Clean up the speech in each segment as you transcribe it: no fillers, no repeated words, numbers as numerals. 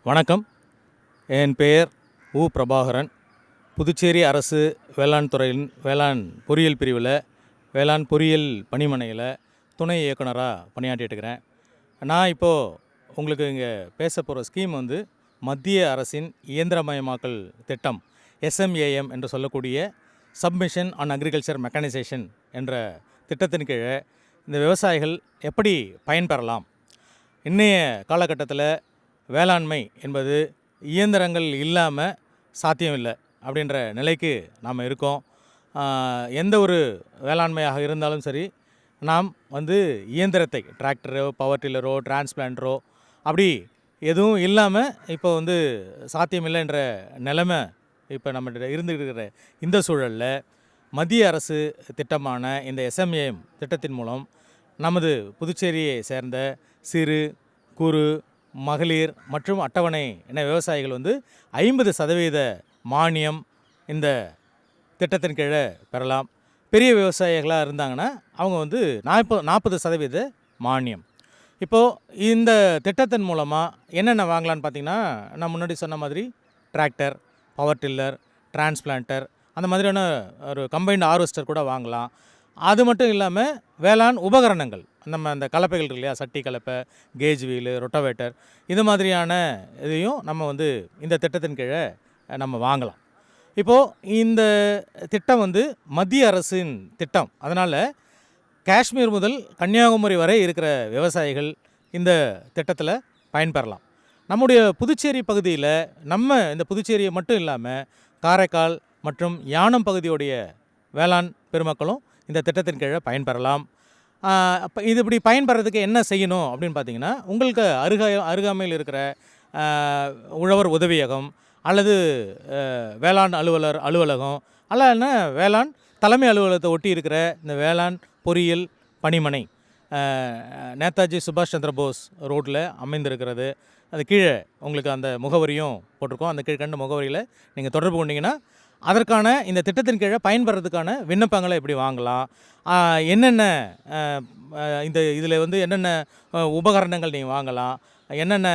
வணக்கம். என் பெயர் பிரபாகரன். புதுச்சேரி அரசு வேளாண் துறையின் வேளாண் பொறியியல் பிரிவில் வேளாண் பொறியியல் பணிமனையில் துணை இயக்குனராக பணியாற்றிட்டுருக்கிறேன். நான் இப்போது உங்களுக்கு இங்கே பேச போகிற ஸ்கீம் மத்திய அரசின் இயந்திரமயமாக்கல் திட்டம் SMAM என்று சொல்லக்கூடிய சப்மிஷன் ஆன் அக்ரிகல்ச்சர் மெக்கானைசேஷன் என்ற திட்டத்தின் கீழே இந்த விவசாயிகள் எப்படி பயன்பெறலாம். இன்றைய காலகட்டத்தில் வேளாண்மை என்பது இயந்திரங்கள் இல்லாமல் சாத்தியம் இல்லை அப்படின்ற நிலைக்கு நாம் இருக்கோம். எந்த ஒரு வேளாண்மையாக இருந்தாலும் சரி, நாம் இயந்திரத்தை டிராக்டரோ, பவர் டில்லரோ, டிரான்ஸ்பிளான்டரோ அப்படி எதுவும் இல்லாமல் இப்போ சாத்தியமில்லைன்ற நிலைமை இப்போ நம்மகிட்ட இருந்துகிட்டு இந்த சூழலில் மத்திய அரசு திட்டமான இந்த SMAM திட்டத்தின் மூலம் நமது புதுச்சேரியை சேர்ந்த சிறு குறு மகளிர் மற்றும் அட்டவணை என விவசாயிகள் 50% மானியம் இந்த திட்டத்தின் கீழே பெறலாம். பெரிய விவசாயிகளாக இருந்தாங்கன்னா அவங்க 40% மானியம். இப்போது இந்த திட்டத்தின் மூலமாக என்னென்ன வாங்கலான்னு பார்த்திங்கன்னா, நான் முன்னாடி சொன்ன மாதிரி டிராக்டர், பவர் டில்லர், டிரான்ஸ்பிளான்டர் அந்த மாதிரியான ஒரு கம்பைன்டு ஹார்வெஸ்டர் கூட வாங்கலாம். அது மட்டும் இல்லாமல் வேளாண் உபகரணங்கள், நம்ம அந்த கலப்பைகள் இருக்கு இல்லையா, சட்டி கலப்பை, கேஜ் வீலு, ரொட்டவேட்டர், இது மாதிரியான இதையும் நம்ம இந்த திட்டத்தின் கீழே நம்ம வாங்கலாம். இப்போது இந்த திட்டம் மத்திய அரசின் திட்டம். அதனால் காஷ்மீர் முதல் கன்னியாகுமரி வரை இருக்கிற விவசாயிகள் இந்த திட்டத்தில் பயன்பெறலாம். நம்முடைய புதுச்சேரி பகுதியில் இந்த புதுச்சேரியை மட்டும் இல்லாமல் காரைக்கால் மற்றும் யானம் பகுதியுடைய வேளாண் பெருமக்களும் இந்த திட்டத்தின் கீழே பயன்பெறலாம். அப்போ இது இப்படி பயன்பெறதுக்கு என்ன செய்யணும் அப்படின்னு பார்த்தீங்கன்னா, உங்களுக்கு அருகாமையில் இருக்கிற உழவர் உதவியகம் அல்லது வேளாண் அலுவலர் அலுவலகம் அல்ல வேளாண் தலைமை அலுவலகத்தை ஒட்டி இருக்கிற இந்த வேளாண் பொறியியல் பணிமனை நேதாஜி சுபாஷ் சந்திர போஸ் ரோட்டில் அமைந்திருக்கிறது. அது கீழே உங்களுக்கு அந்த முகவரியும் போட்டிருக்கோம். அந்த கீழ்கண்ட முகவரியில் நீங்கள் தொடர்பு கொண்டீங்கன்னா அதற்கான இந்த திட்டத்தின் கீழே பயன்பெறதுக்கான விண்ணப்பங்களை எப்படி வாங்கலாம், என்னென்ன இந்த இதில் என்னென்ன உபகரணங்கள் நீங்கள் வாங்கலாம், என்னென்ன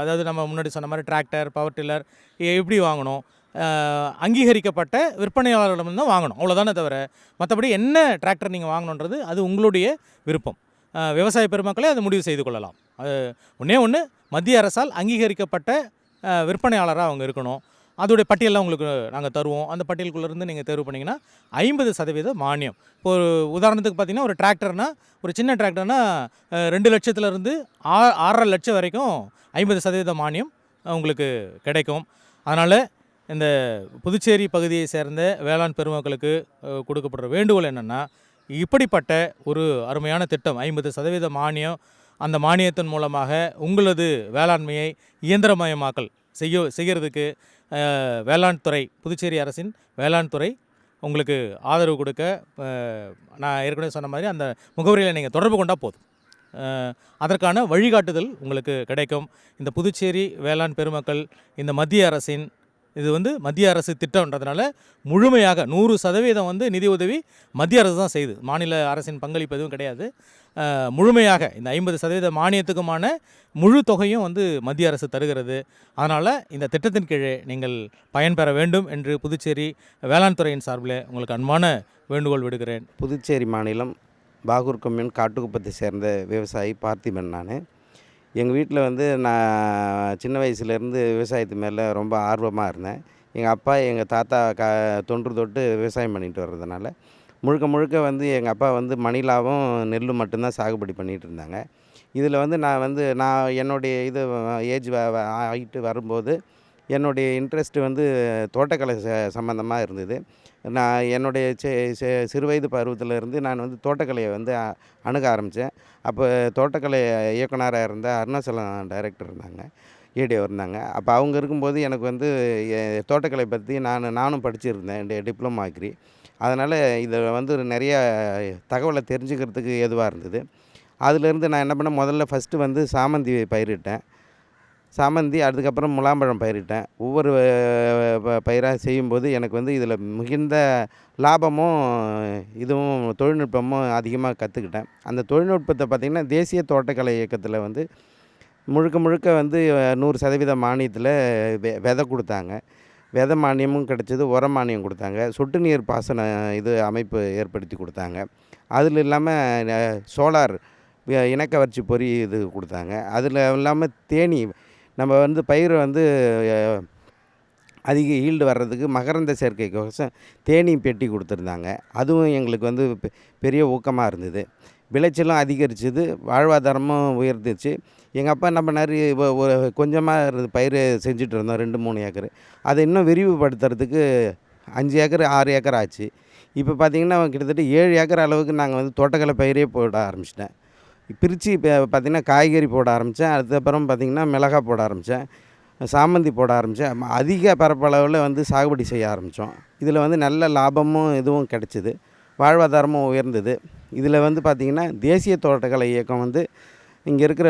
அதாவது நம்ம முன்னாடி சொன்ன மாதிரி டிராக்டர், பவர் டில்லர் எப்படி வாங்கணும், அங்கீகரிக்கப்பட்ட விற்பனையாளர்களிடம் தான் வாங்கணும், அவ்வளோதானே தவிர மற்றபடி என்ன டிராக்டர் நீங்கள் வாங்கணுன்றது அது உங்களுடைய விருப்பம். விவசாய பெருமக்களே அதை முடிவு செய்து கொள்ளலாம். அது ஒன்று மத்திய அரசால் அங்கீகரிக்கப்பட்ட விற்பனையாளராக அவங்க இருக்கணும். அதோடைய பட்டியலாம் உங்களுக்கு நாங்கள் தருவோம். அந்த பட்டியலுக்குள்ளேருந்து நீங்கள் தேர்வு பண்ணிங்கன்னா 50% மானியம். இப்போ ஒரு உதாரணத்துக்கு பார்த்திங்கன்னா, ஒரு டிராக்டர்னால், ஒரு சின்ன டிராக்டர்னால் 2 லட்சத்துலேருந்து 6.5 லட்சம் வரைக்கும் 50% மானியம் உங்களுக்கு கிடைக்கும். அதனால் இந்த புதுச்சேரி பகுதியை சேர்ந்த வேளாண் பெருமக்களுக்கு கொடுக்கப்படுற வேண்டுகோள் என்னென்னா, இப்படிப்பட்ட ஒரு அருமையான திட்டம் 50% மானியம், அந்த மானியத்தின் மூலமாக உங்களது வேளாண்மையை இயந்திரமயமாக்கல் செய்கிறதுக்கு வேளாண் துறை, புதுச்சேரி அரசின் வேளாண் துறை உங்களுக்கு ஆதரவு கொடுக்க, நான் ஏற்கனவே சொன்ன மாதிரி அந்த முகவரியில் நீங்கள் தொடர்பு கொண்டால் போதும். அதற்கான வழிகாட்டுதல் உங்களுக்கு கிடைக்கும். இந்த புதுச்சேரி வேளாண் பெருமக்கள் இந்த மத்திய அரசின் இது மத்திய அரசு திட்டம்ன்றதுனால முழுமையாக 100% நிதி உதவி மத்திய அரசு தான் செய்யுது. மாநில அரசின் பங்களிப்பு எதுவும் கிடையாது. முழுமையாக இந்த 50% மானியத்துக்குமான முழு தொகையும் மத்திய அரசு தருகிறது. அதனால் இந்த திட்டத்தின் கீழே நீங்கள் பயன்பெற வேண்டும் என்று புதுச்சேரி வேளாண் துறையின் சார்பில் உங்களுக்கு அன்பான வேண்டுகோள் விடுகிறேன். புதுச்சேரி மாநிலம் பாகூர் கொம்யூன் காட்டுக்குப்பத்தை சேர்ந்த விவசாயி பார்த்திபன். எங்கள் வீட்டில் நான் சின்ன வயசுலேருந்து விவசாயத்து மேலே ரொம்ப ஆர்வமாக இருந்தேன். எங்கள் அப்பா, எங்கள் தாத்தா தொன்று தொட்டு விவசாயம் பண்ணிட்டு வர்றதுனால முழுக்க எங்கள் அப்பா மணிலாவும் நெல் மட்டும்தான் சாகுபடி பண்ணிகிட்டு இருந்தாங்க. இதில் நான் என்னுடைய ஏஜ் ஆகிட்டு வரும்போது என்னுடைய இன்ட்ரெஸ்ட்டு தோட்டக்கலை சம்மந்தமாக இருந்தது. நான் என்னுடைய சிறுவயது பருவத்திலேருந்து நான் தோட்டக்கலையை அணுக ஆரம்பித்தேன். அப்போ தோட்டக்கலை இயக்குனராக இருந்த அருணாச்சலம் டைரக்டர் இருந்தாங்க, ஏடிஓ இருந்தாங்க. அப்போ அவங்க இருக்கும்போது எனக்கு தோட்டக்கலை பற்றி நானும் படிச்சிருந்தேன், டிப்ளமா டிகிரி. அதனால் இதில் நிறைய தகவலை தெரிஞ்சுக்கிறதுக்கு ஏதுவாக இருந்தது. அதிலேருந்து நான் என்ன பண்ணேன், முதல்ல ஃபஸ்ட்டு சாமந்தி பயிரிட்டேன். சாமந்தி, அதுக்கப்புறம் முலாம்பழம் பயிரிட்டேன். ஒவ்வொரு பயிராக செய்யும்போது எனக்கு இதில் மிகுந்த லாபமும் இதுவும் தொழில்நுட்பமும் அதிகமாக கற்றுக்கிட்டேன். அந்த தொழில்நுட்பத்தை பார்த்திங்கன்னா, தேசிய தோட்டக்கலை இயக்கத்தில் முழுக்க முழுக்க வந்து 100% மானியத்தில் விதை கொடுத்தாங்க. விதை மானியமும் கிடச்சிது, உர மானியம் கொடுத்தாங்க, சொட்டு நீர் பாசன அமைப்பு ஏற்படுத்தி கொடுத்தாங்க. அதில் இல்லாமல் சோலார் இனக்கவர்ச்சி பொறி கொடுத்தாங்க. அதில் இல்லாமல் தேனீ நம்ம வந்து பயிரை வந்து அதிக ஈல்டு வர்றதுக்கு மகரந்த சேர்க்கைக்கோசம் தேனீ பெட்டி கொடுத்துருந்தாங்க. அதுவும் எங்களுக்கு வந்து பெரிய ஊக்கமாக இருந்தது. விளைச்சலும் அதிகரிச்சது, வாழ்வாதாரமும் உயர்ந்துச்சு. எங்கள் அப்பா என்ன பண்ணார், ஒரு கொஞ்சமாக பயிர் செஞ்சுட்டு இருந்தோம் 2-3 ஏக்கர். அதை இன்னும் விரிவுபடுத்துறதுக்கு 5 ஏக்கர் 6 ஏக்கர் ஆச்சு. இப்போ பார்த்திங்கன்னா கிட்டத்தட்ட 7 ஏக்கர் அளவுக்கு நாங்கள் வந்து தோட்டக்கலை பயிரே போட ஆரம்பிச்சிட்டேன். பிரித்து இப்போ பார்த்திங்கன்னா காய்கறி போட ஆரம்பித்தேன். அதுக்கப்புறம் பார்த்திங்கன்னா மிளகாய் போட ஆரம்பித்தேன், சாமந்தி போட ஆரம்பித்தேன். அதிக பரப்பளவில் வந்து சாகுபடி செய்ய ஆரம்பித்தோம். இதில் வந்து நல்ல லாபமும் இதுவும் கிடச்சிது, வாழ்வாதாரமும் உயர்ந்தது. இதில் வந்து பார்த்திங்கன்னா தேசிய தோட்டக்கலை இயக்கம் வந்து இங்கே இருக்கிற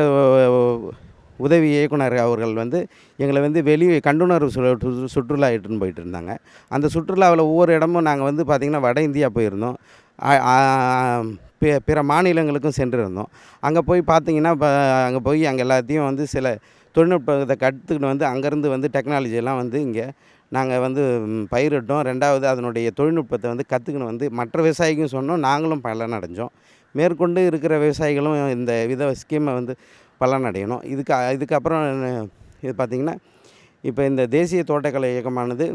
உதவி இயக்குனர் அவர்கள் வந்து எங்களை வந்து கண்டுணர்வு சுற்றுலா இட்டுன்னு போயிட்டு இருந்தாங்க. அந்த சுற்றுலாவில் ஒவ்வொரு இடமும் நாங்கள் வந்து பார்த்திங்கன்னா வட இந்தியா போயிருந்தோம், பிற மாநிலங்களுக்கும் சென்றிருந்தோம். அங்கே போய் பார்த்திங்கன்னா அங்கே போய் அங்கே எல்லாத்தையும் வந்து சில தொழில்நுட்பத்தை கற்றுக்கிட்டு வந்து அங்கேருந்து வந்து டெக்னாலஜியெல்லாம் வந்து இங்கே நாங்கள் வந்து பயிரிட்டோம். 2வது அதனுடைய தொழில்நுட்பத்தை வந்து கற்றுக்கின்னு வந்து மற்ற விவசாயிக்கும் சொன்னோம், நாங்களும் பலன் அடைஞ்சோம். மேற்கொண்டு இருக்கிற விவசாயிகளும் இந்த ஸ்கீமை வந்து பலனடையணும். இதுக்கப்புறம் இது பார்த்திங்கன்னா இப்போ இந்த தேசிய தோட்டக்கலை இயக்கமானது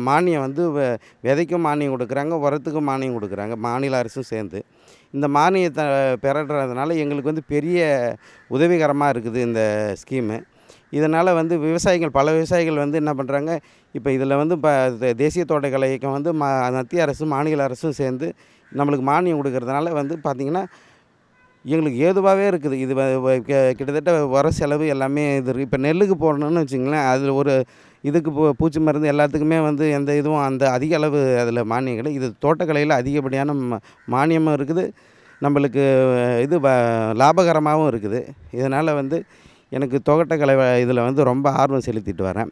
மானியம் வந்து விதைக்கும் மானியம் கொடுக்குறாங்க, உரத்துக்கும் மானியம் கொடுக்குறாங்க, மாநில அரசும் சேர்ந்து. இந்த மானியத்தை பெறறதுனால எங்களுக்கு வந்து பெரிய உதவிகரமாக இருக்குது இந்த ஸ்கீமு. இதனால் வந்து பல விவசாயிகள் வந்து என்ன பண்ணுறாங்க, இப்போ இதில் வந்து தேசிய தோட்டக்கலை இயக்கம் வந்து மத்திய அரசும் மாநில அரசும் சேர்ந்து நம்மளுக்கு மானியம் கொடுக்கறதுனால வந்து பார்த்திங்கன்னா எங்களுக்கு ஏதுவாகவே இருக்குது. இது கிட்டத்தட்ட உர செலவு எல்லாமே இப்போ நெல்லுக்கு போடணும்னு வச்சுங்களேன், அதில் ஒரு இதுக்கு பூச்சி மருந்து எல்லாத்துக்குமே வந்து எந்த இதுவும் அந்த அதிக அளவு அதில் மானியம் கிடையாது. இது தோட்டக்கலையில் அதிகப்படியான மானியமும் இருக்குது, நம்மளுக்கு இது லாபகரமாகவும் இருக்குது. இதனால் வந்து எனக்கு தோட்டக்கலை இதில் வந்து ரொம்ப ஆர்வம் செலுத்திட்டு வரேன்.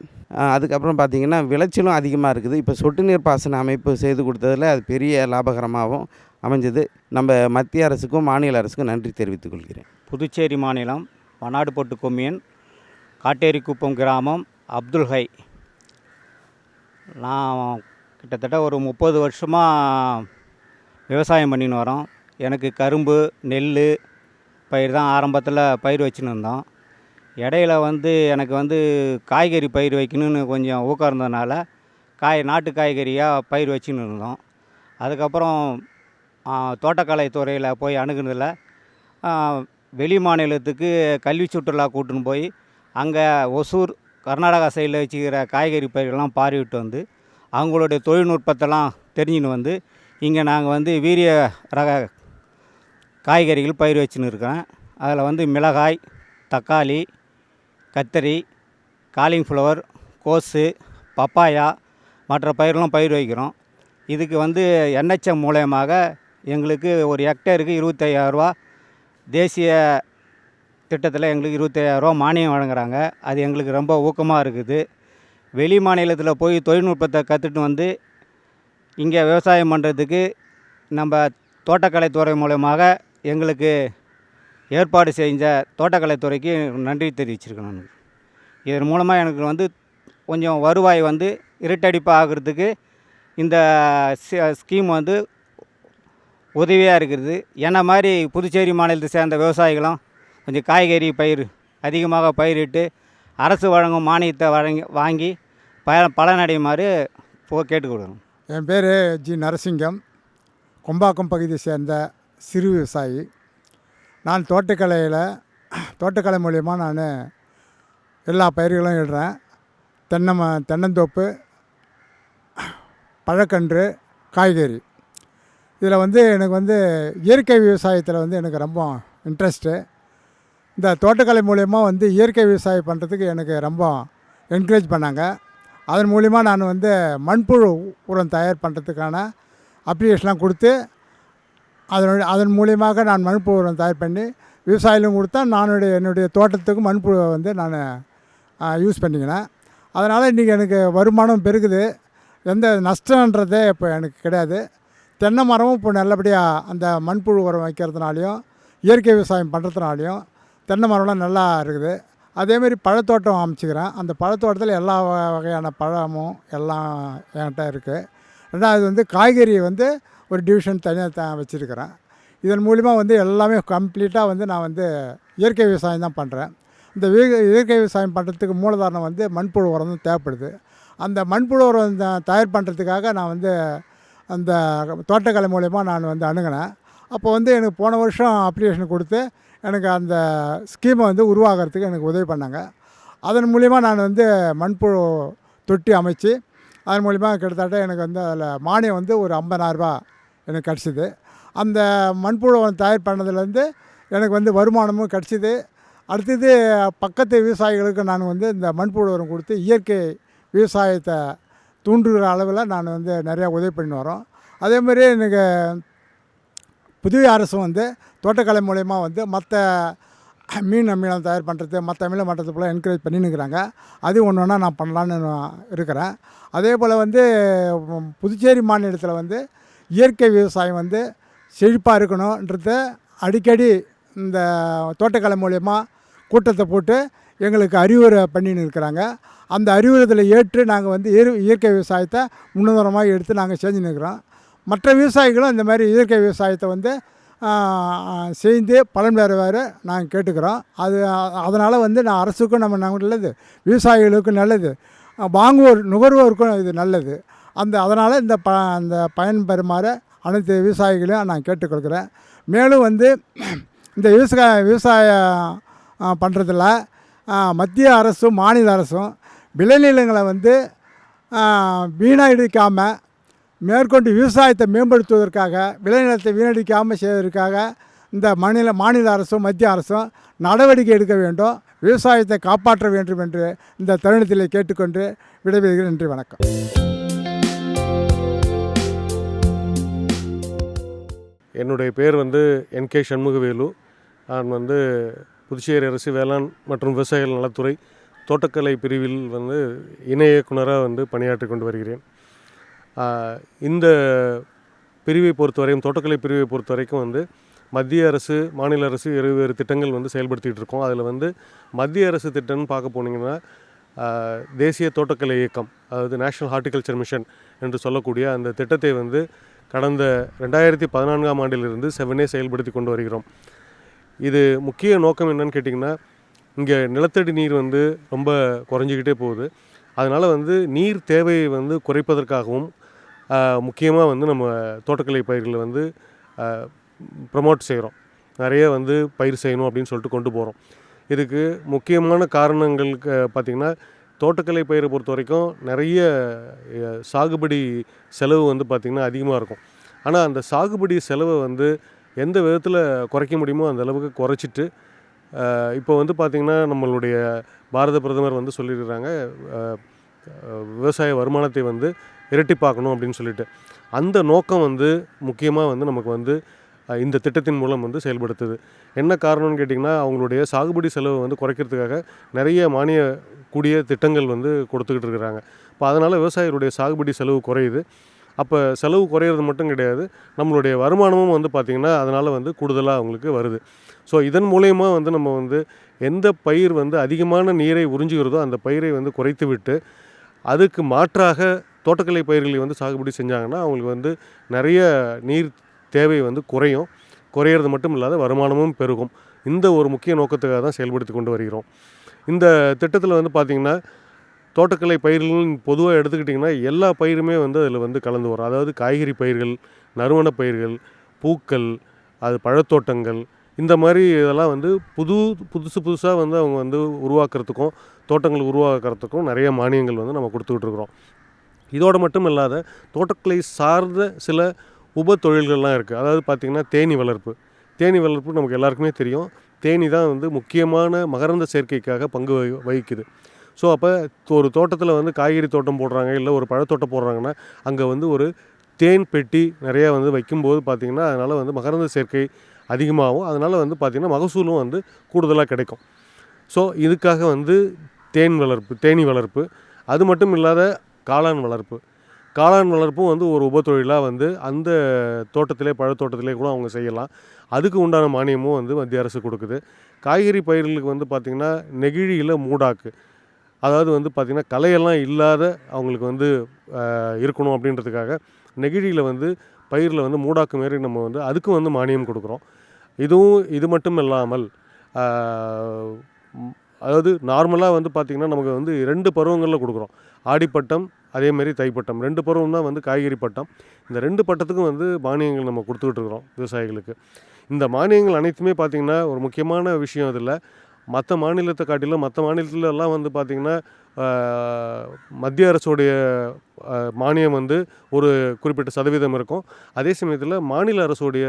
அதுக்கப்புறம் பார்த்திங்கன்னா விளைச்சலும் அதிகமாக இருக்குது. இப்போ சொட்டு நீர் பாசன அமைப்பு செய்து கொடுத்ததில் அது பெரிய லாபகரமாகவும் அமைஞ்சது. நம்ம மத்திய அரசுக்கும் மாநில அரசுக்கும் நன்றி தெரிவித்துக் கொள்கிறேன். புதுச்சேரி மாநிலம் வனாடுபட்டு கொம்யூன் காட்டேரிக்குப்பம் கிராமம் அப்துல் ஹை. நான் கிட்டத்தட்ட ஒரு 30 வருஷமாக விவசாயம் பண்ணின்னு வரோம். எனக்கு கரும்பு, நெல் பயிர் தான் ஆரம்பத்தில் பயிர் வச்சுன்னு இருந்தோம். இடையில வந்து எனக்கு வந்து காய்கறி பயிர் வைக்கணும்னு கொஞ்சம் ஊக்கம் இருந்ததுனால நாட்டு காய்கறியாக பயிர் வச்சுன்னு இருந்தோம். அதுக்கப்புறம் தோட்டக்கலை துறையில் போய் அணுகுனதில் வெளி மாநிலத்துக்கு கல்வி சுற்றுலா கூட்டின்னு போய் அங்கே ஒசூர் கர்நாடகா சைடில் வச்சுக்கிற காய்கறி பயிர்கள்லாம் பார்வையிட்டு வந்து அவங்களுடைய தொழில்நுட்பத்தெல்லாம் தெரிஞ்சுன்னு வந்து இங்கே நாங்கள் வந்து வீரிய ரக காய்கறிகள் பயிர் வச்சுன்னு இருக்கிறேன். அதில் வந்து மிளகாய், தக்காளி, கத்தரி, காலிஃப்ளவர், கோஸு, பப்பாயா மற்ற பயிரெலாம் பயிர் வைக்கிறோம். இதுக்கு வந்து NHM மூலயமாக எங்களுக்கு ஒரு ஹெக்டேருக்கு 25,000 ரூபா தேசிய திட்டத்தில் எங்களுக்கு 25,000 ரூபா மானியம் வழங்குறாங்க. அது எங்களுக்கு ரொம்ப ஊக்கமாக இருக்குது. வெளி மாநிலத்தில் போய் தொழில்நுட்பத்தை கற்றுட்டு வந்து இங்கே விவசாயம் பண்ணுறதுக்கு நம்ம தோட்டக்கலைத்துறை மூலமாக எங்களுக்கு ஏற்பாடு செஞ்ச தோட்டக்கலைத்துறைக்கு நன்றி தெரிவிச்சிருக்கேன். நான் இதன் மூலமாக எனக்கு வந்து கொஞ்சம் வருவாய் வந்து இரட்டடிப்பாக ஆகிறதுக்கு இந்த ஸ்கீம் வந்து உதவியாக இருக்குது. என்ன மாதிரி புதுச்சேரி மாநிலத்தை சேர்ந்த விவசாயிகளும் கொஞ்சம் காய்கறி பயிர் அதிகமாக பயிரிட்டு அரசு வழங்கும் மானியத்தை வாங்கி பலனடையுமாறு கேட்டுக்கொள்கிறோம். என் பேர் ஜி நரசிங்கம், கொம்பாக்கம் பகுதியை சேர்ந்த சிறு விவசாயி. நான் தோட்டக்கலை மூலிமா நான் எல்லா பயிர்களும் இடுறேன். தென்னந்தோப்பு, பழக்கன்று, காய்கறி. இதில் வந்து எனக்கு வந்து இயற்கை விவசாயத்தில் வந்து எனக்கு ரொம்ப இன்ட்ரெஸ்ட்டு. இந்த தோட்டக்கலை மூலயமா வந்து இயற்கை விவசாயம் பண்ணுறதுக்கு எனக்கு ரொம்ப என்கரேஜ் பண்ணாங்க. அதன் மூலிமா நான் வந்து மண்புழு உரம் தயார் பண்ணுறதுக்கான அப்ளிகேஷன்லாம் கொடுத்து அதன் மூலியமாக நான் மண்புழு உரம் தயார் பண்ணி விவசாயிகளும் கொடுத்தா என்னுடைய தோட்டத்துக்கு மண்புழுவை வந்து நான் யூஸ் பண்ணிக்கினேன். அதனால் இன்றைக்கி எனக்கு வருமானம் பெருகுது, எந்த நஷ்டன்றதே இப்போ எனக்கு கிடையாது. தென்னை மரமும் இப்போ நல்லபடியாக அந்த மண்புழு உரம் வைக்கிறதுனாலையும் இயற்கை விவசாயம் பண்ணுறதுனாலையும் தென்னை மரம்லாம் நல்லா இருக்குது. அதேமாரி பழத்தோட்டம் அமைச்சிக்கிறேன். அந்த பழத்தோட்டத்தில் எல்லா வகையான பழமும் எல்லாம் என்கிட்ட இருக்குது. 2வது வந்து காய்கறி வந்து ஒரு டிவிஷன் தனியாக வச்சுருக்கிறேன். இதன் மூலிமா வந்து எல்லாமே கம்ப்ளீட்டாக வந்து நான் வந்து இயற்கை விவசாயம் தான் பண்ணுறேன். இந்த இயற்கை விவசாயம் பண்ணுறதுக்கு மூலதாரணம் வந்து மண்புழு உரம் தான் தேவைப்படுது. அந்த மண்புழு உரம் தயார் பண்ணுறதுக்காக நான் வந்து அந்த தோட்டக்கலை மூலயமா நான் வந்து அணுகினேன். அப்போ வந்து எனக்கு போன வருஷம் அப்ளிகேஷன் கொடுத்து எனக்கு அந்த ஸ்கீமை வந்து உருவாக்குறதுக்கு எனக்கு உதவி பண்ணாங்க. அதன் மூலிமா நான் வந்து மண்புழு தொட்டி அமைச்சு அதன் மூலிமா கிட்டத்தட்ட எனக்கு வந்து அதில் மானியம் வந்து ஒரு 50,000 ரூபா எனக்கு கிடச்சிது. அந்த மண்புழு தயார் பண்ணதுலேருந்து எனக்கு வந்து வருமானமும் கிடச்சிது. அடுத்தது பக்கத்து விவசாயிகளுக்கு நான் வந்து இந்த மண்புழு உரம் கொடுத்து இயற்கை விவசாயத்தை தூண்டுகிற அளவில் நான் வந்து நிறையா உதவி பண்ணி வரோம். அதேமாதிரி எனக்கு புதுவை அரசும் வந்து தோட்டக்கலை மூலயமா வந்து மற்ற மீனம் தயார் பண்ணுறது மற்ற மீன் பண்ணுறது போல் என்கரேஜ் பண்ணின்னுக்கிறாங்க. அது ஒன்று ஒன்றா நான் பண்ணலான்னு நான் இருக்கிறேன். அதே போல் வந்து புதுச்சேரி மாநிலத்தில் வந்து இயற்கை விவசாயம் வந்து செழிப்பாக இருக்கணுன்றத அடிக்கடி இந்த தோட்டக்கலை மூலயமா கூட்டத்தை போட்டு எங்களுக்கு அறிவுரை பண்ணின்னு இருக்கிறாங்க. அந்த அறிவுரையில் ஏற்று நாங்கள் வந்து இயற்கை விவசாயத்தை முன்னுதாரணமாக எடுத்து நாங்கள் செஞ்சுன்னு இருக்கிறோம். மற்ற விவசாயிகளும் இந்த மாதிரி இயற்கை விவசாயத்தை வந்து செய்து பலன் வேறு நாங்கள் கேட்டுக்கிறோம். அதனால் வந்து நான் அரசுக்கும் நம்ம நல்லது, விவசாயிகளுக்கும் நல்லது, நுகர்வோருக்கும் இது நல்லது. அதனால் அந்த பயன் பெறுமாறு அனைத்து விவசாயிகளையும் நான் கேட்டுக்கொள்கிறேன். மேலும் வந்து இந்த விவசாயம் பண்ணுறதில் மத்திய அரசும் மாநில அரசும் விளைநிலங்களை வந்து வீணடிக்காமல் மேற்கொண்டு விவசாயத்தை மேம்படுத்துவதற்காக விளைநிலத்தை வீணடிக்காமல் செய்வதற்காக இந்த மாநில அரசும் மத்திய அரசும் நடவடிக்கை எடுக்க வேண்டும், விவசாயத்தை காப்பாற்ற வேண்டும் என்று இந்த தருணத்தில் கேட்டுக்கொண்டு விடைபெறுகிறேன். நன்றி, வணக்கம். என்னுடைய பேர் வந்து என்.கே. சண்முகவேலு. நான் வந்து புதுச்சேரி அரசு வேளாண் மற்றும் விவசாயிகள் நலத்துறை தோட்டக்கலை பிரிவில் வந்து இணை இயக்குனராக வந்து பணியாற்றி கொண்டு வருகிறேன். இந்த பிரிவை பொறுத்தவரைக்கும், தோட்டக்கலை பிரிவை பொறுத்த வரைக்கும் வந்து மத்திய அரசு மாநில அரசு வெவ்வேறு திட்டங்கள் வந்து செயல்படுத்திகிட்டு இருக்கோம். அதில் வந்து மத்திய அரசு திட்டம்னு பார்க்க போனீங்கன்னா தேசிய தோட்டக்கலை இயக்கம், அதாவது நேஷ்னல் ஹார்டிகல்ச்சர் மிஷன் என்று சொல்லக்கூடிய அந்த திட்டத்தை வந்து கடந்த 2014ஆம் ஆண்டிலிருந்து செவ்வனே செயல்படுத்தி கொண்டு வருகிறோம். இது முக்கிய நோக்கம் என்னன்னு கேட்டிங்கன்னா, இங்கே நிலத்தடி நீர் வந்து ரொம்ப குறைஞ்சிக்கிட்டே போகுது. அதனால் வந்து நீர் தேவையை வந்து குறைப்பதற்காகவும் முக்கியமாக வந்து நம்ம தோட்டக்கலை பயிர்களை வந்து ப்ரமோட் செய்கிறோம். நிறைய வந்து பயிர் செய்யணும் அப்படின்னு சொல்லிட்டு கொண்டு போகிறோம். இதுக்கு முக்கியமான காரணங்களுக்கு பார்த்திங்கன்னா, தோட்டக்கலை பயிரை பொறுத்த வரைக்கும் நிறைய சாகுபடி செலவு வந்து பார்த்திங்கன்னா அதிகமாக இருக்கும். ஆனால் அந்த சாகுபடி செலவை வந்து எந்த விதத்தில் குறைக்க முடியுமோ அந்த அளவுக்கு குறைச்சிட்டு, இப்போ வந்து பார்த்திங்கன்னா நம்மளுடைய பாரத பிரதமர் வந்து சொல்லியிருக்கிறாங்க, விவசாய வருமானத்தை வந்து இரட்டிப்பாக்கணும் அப்படின்னு சொல்லிட்டு. அந்த நோக்கம் வந்து முக்கியமாக வந்து நமக்கு வந்து இந்த திட்டத்தின் மூலம் வந்து செயல்படுத்துது. என்ன காரணம்னு கேட்டிங்கன்னா, அவங்களுடைய சாகுபடி செலவை வந்து குறைக்கிறதுக்காக நிறைய மானிய கூடிய திட்டங்கள் வந்து கொடுத்துக்கிட்டு இருக்கிறாங்க. இப்போ அதனால் விவசாயிகளுடைய சாகுபடி செலவு குறையுது. அப்போ செலவு குறையிறது மட்டும் கிடையாது, நம்மளுடைய வருமானமும் வந்து பார்த்திங்கன்னா அதனால் வந்து கூடுதலாக அவங்களுக்கு வருது. ஸோ இதன் மூலயமா வந்து நம்ம வந்து எந்த பயிர் வந்து அதிகமான நீரை உறிஞ்சுகிறதோ அந்த பயிரை வந்து குறைத்து விட்டு, அதுக்கு மாற்றாக தோட்டக்கலை பயிர்களை வந்து சாகுபடி செஞ்சாங்கன்னா அவங்களுக்கு வந்து நிறைய நீர் தேவை வந்து குறையிறது மட்டும் இல்லாத வருமானமும் பெருகும். இந்த ஒரு முக்கிய நோக்கத்துக்காக தான் செயல்படுத்தி கொண்டு வருகிறோம். இந்த திட்டத்தில் வந்து பார்த்திங்கன்னா, தோட்டக்கலை பயிர்கள்னு பொதுவாக எடுத்துக்கிட்டிங்கன்னா எல்லா பயிருமே வந்து அதில் வந்து கலந்து வரும். அதாவது காய்கறி பயிர்கள், நறுமண பயிர்கள், பூக்கள், அது பழத்தோட்டங்கள், இந்த மாதிரி இதெல்லாம் வந்து புதுசாக வந்து அவங்க வந்து உருவாக்குறதுக்கும் தோட்டங்கள் உருவாக்குறதுக்கும் நிறைய மானியங்கள் வந்து நம்ம கொடுத்துக்கிட்டு இருக்கிறோம். இதோடு மட்டும் இல்லாத தோட்டக்கலை சார்ந்த சில உப தொழில்கள்லாம் இருக்குது. அதாவது பார்த்திங்கன்னா தேனீ வளர்ப்பு நமக்கு எல்லாருக்குமே தெரியும். தேனீ தான் வந்து முக்கியமான மகரந்த சேர்க்கைக்காக பங்கு வகிக்குது. ஸோ அப்போ ஒரு தோட்டத்தில் வந்து காய்கறி தோட்டம் போடுறாங்க, இல்லை ஒரு பழத்தோட்டம் போடுறாங்கன்னா அங்கே வந்து ஒரு தேன் பெட்டி நிறையா வந்து வைக்கும்போது பார்த்திங்கன்னா அதனால் வந்து மகரந்த சேர்க்கை அதிகமாகும். அதனால் வந்து பார்த்திங்கன்னா மகசூலும் வந்து கூடுதலாக கிடைக்கும். ஸோ இதுக்காக வந்து தேனீ வளர்ப்பு, அது மட்டும் இல்லாத காளான் வளர்ப்பு. காளான் வளர்ப்பும் வந்து ஒரு உபத்தொழிலாக வந்து அந்த தோட்டத்திலே பழத்தோட்டத்திலே கூட அவங்க செய்யலாம். அதுக்கு உண்டான மானியமும் வந்து மத்திய அரசு கொடுக்குது. காய்கறி பயிர்களுக்கு வந்து பார்த்திங்கன்னா நெகிழியில் மூடாக்கு, அதாவது வந்து பார்த்திங்கன்னா களையெல்லாம் இல்லாத அவங்களுக்கு வந்து இருக்கணும் அப்படின்றதுக்காக நெகிழியில் வந்து பயிரில் வந்து மூடாக்கு மாரி நம்ம வந்து அதுக்கும் வந்து மானியம் கொடுக்குறோம். இது மட்டும் இல்லாமல் அதாவது நார்மலாக வந்து பார்த்திங்கன்னா நமக்கு வந்து 2 பருவங்களில் கொடுக்குறோம். ஆடிப்பட்டம் அதேமாரி தைப்பட்டம் 2 பருவம் தான் வந்து காய்கறி பட்டம். இந்த 2 பட்டத்துக்கும் வந்து மானியங்கள் நம்ம கொடுத்துக்கிட்டு இருக்கிறோம் விவசாயிகளுக்கு. இந்த மானியங்கள் அனைத்துமே பார்த்திங்கன்னா ஒரு முக்கியமான விஷயம் இதில், மற்ற மாநிலத்தை காட்டிலும் மற்ற மாநிலத்திலலாம் வந்து பார்த்திங்கன்னா மத்திய அரசுடைய மானியம் வந்து ஒரு குறிப்பிட்ட சதவீதம் இருக்கும். அதே சமயத்தில் மாநில அரசுடைய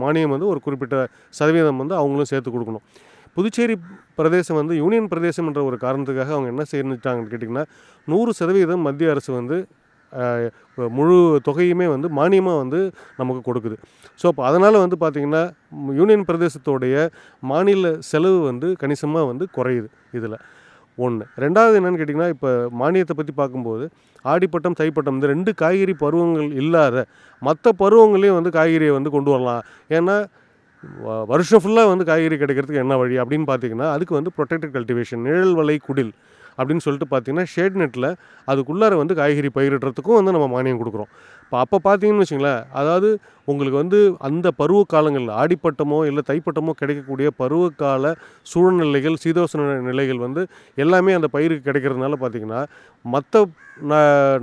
மானியம் வந்து ஒரு குறிப்பிட்ட சதவீதம் வந்து அவங்களும் சேர்த்து கொடுக்கணும். புதுச்சேரி பிரதேசம் வந்து யூனியன் பிரதேசம் என்ற ஒரு காரணத்துக்காக அவங்க என்ன செஞ்சுட்டாங்கன்னு கேட்டிங்கன்னா 100% மத்திய அரசு வந்து முழு தொகையுமே வந்து மானியமாக வந்து நமக்கு கொடுக்குது. ஸோ அப்போ அதனால் வந்து பார்த்திங்கன்னா யூனியன் பிரதேசத்தோடைய மாநில செலவு வந்து கணிசமாக வந்து குறையுது இதில். 1. 2வது என்னென்னு கேட்டிங்கன்னா, இப்போ மானியத்தை பற்றி பார்க்கும்போது ஆடிப்பட்டம் தைப்பட்டம் இந்த 2 காய்கறி பருவங்கள் இல்லாத மற்ற பருவங்களையும் வந்து காய்கறியை வந்து கொண்டு வரலாம். ஏன்னா வருஷம் ஃபுல்லாக வந்து காய்கறி கிடைக்கிறதுக்கு என்ன வழி அப்படின்னு பார்த்திங்கன்னா, அதுக்கு வந்து ப்ரொடெக்டட் கல்டிவேஷன், நிழல் வலை குடில் அப்படின்னு சொல்லிட்டு பார்த்திங்கன்னா ஷேட் நெட்டில் அதுக்குள்ளார வந்து காய்கறி பயிரிடுறதுக்கும் வந்து நம்ம மானியம் கொடுக்குறோம். அப்போ பார்த்தீங்கன்னு வச்சுங்களேன், அதாவது உங்களுக்கு வந்து அந்த பருவ காலங்களில் ஆடிப்பட்டமோ இல்லை தைப்பட்டமோ கிடைக்கக்கூடிய பருவகால சூழ்நிலைகள், சீதோஷ்ண நிலைகள் வந்து எல்லாமே அந்த பயிருக்கு கிடைக்கிறதுனால பார்த்திங்கன்னா மற்ற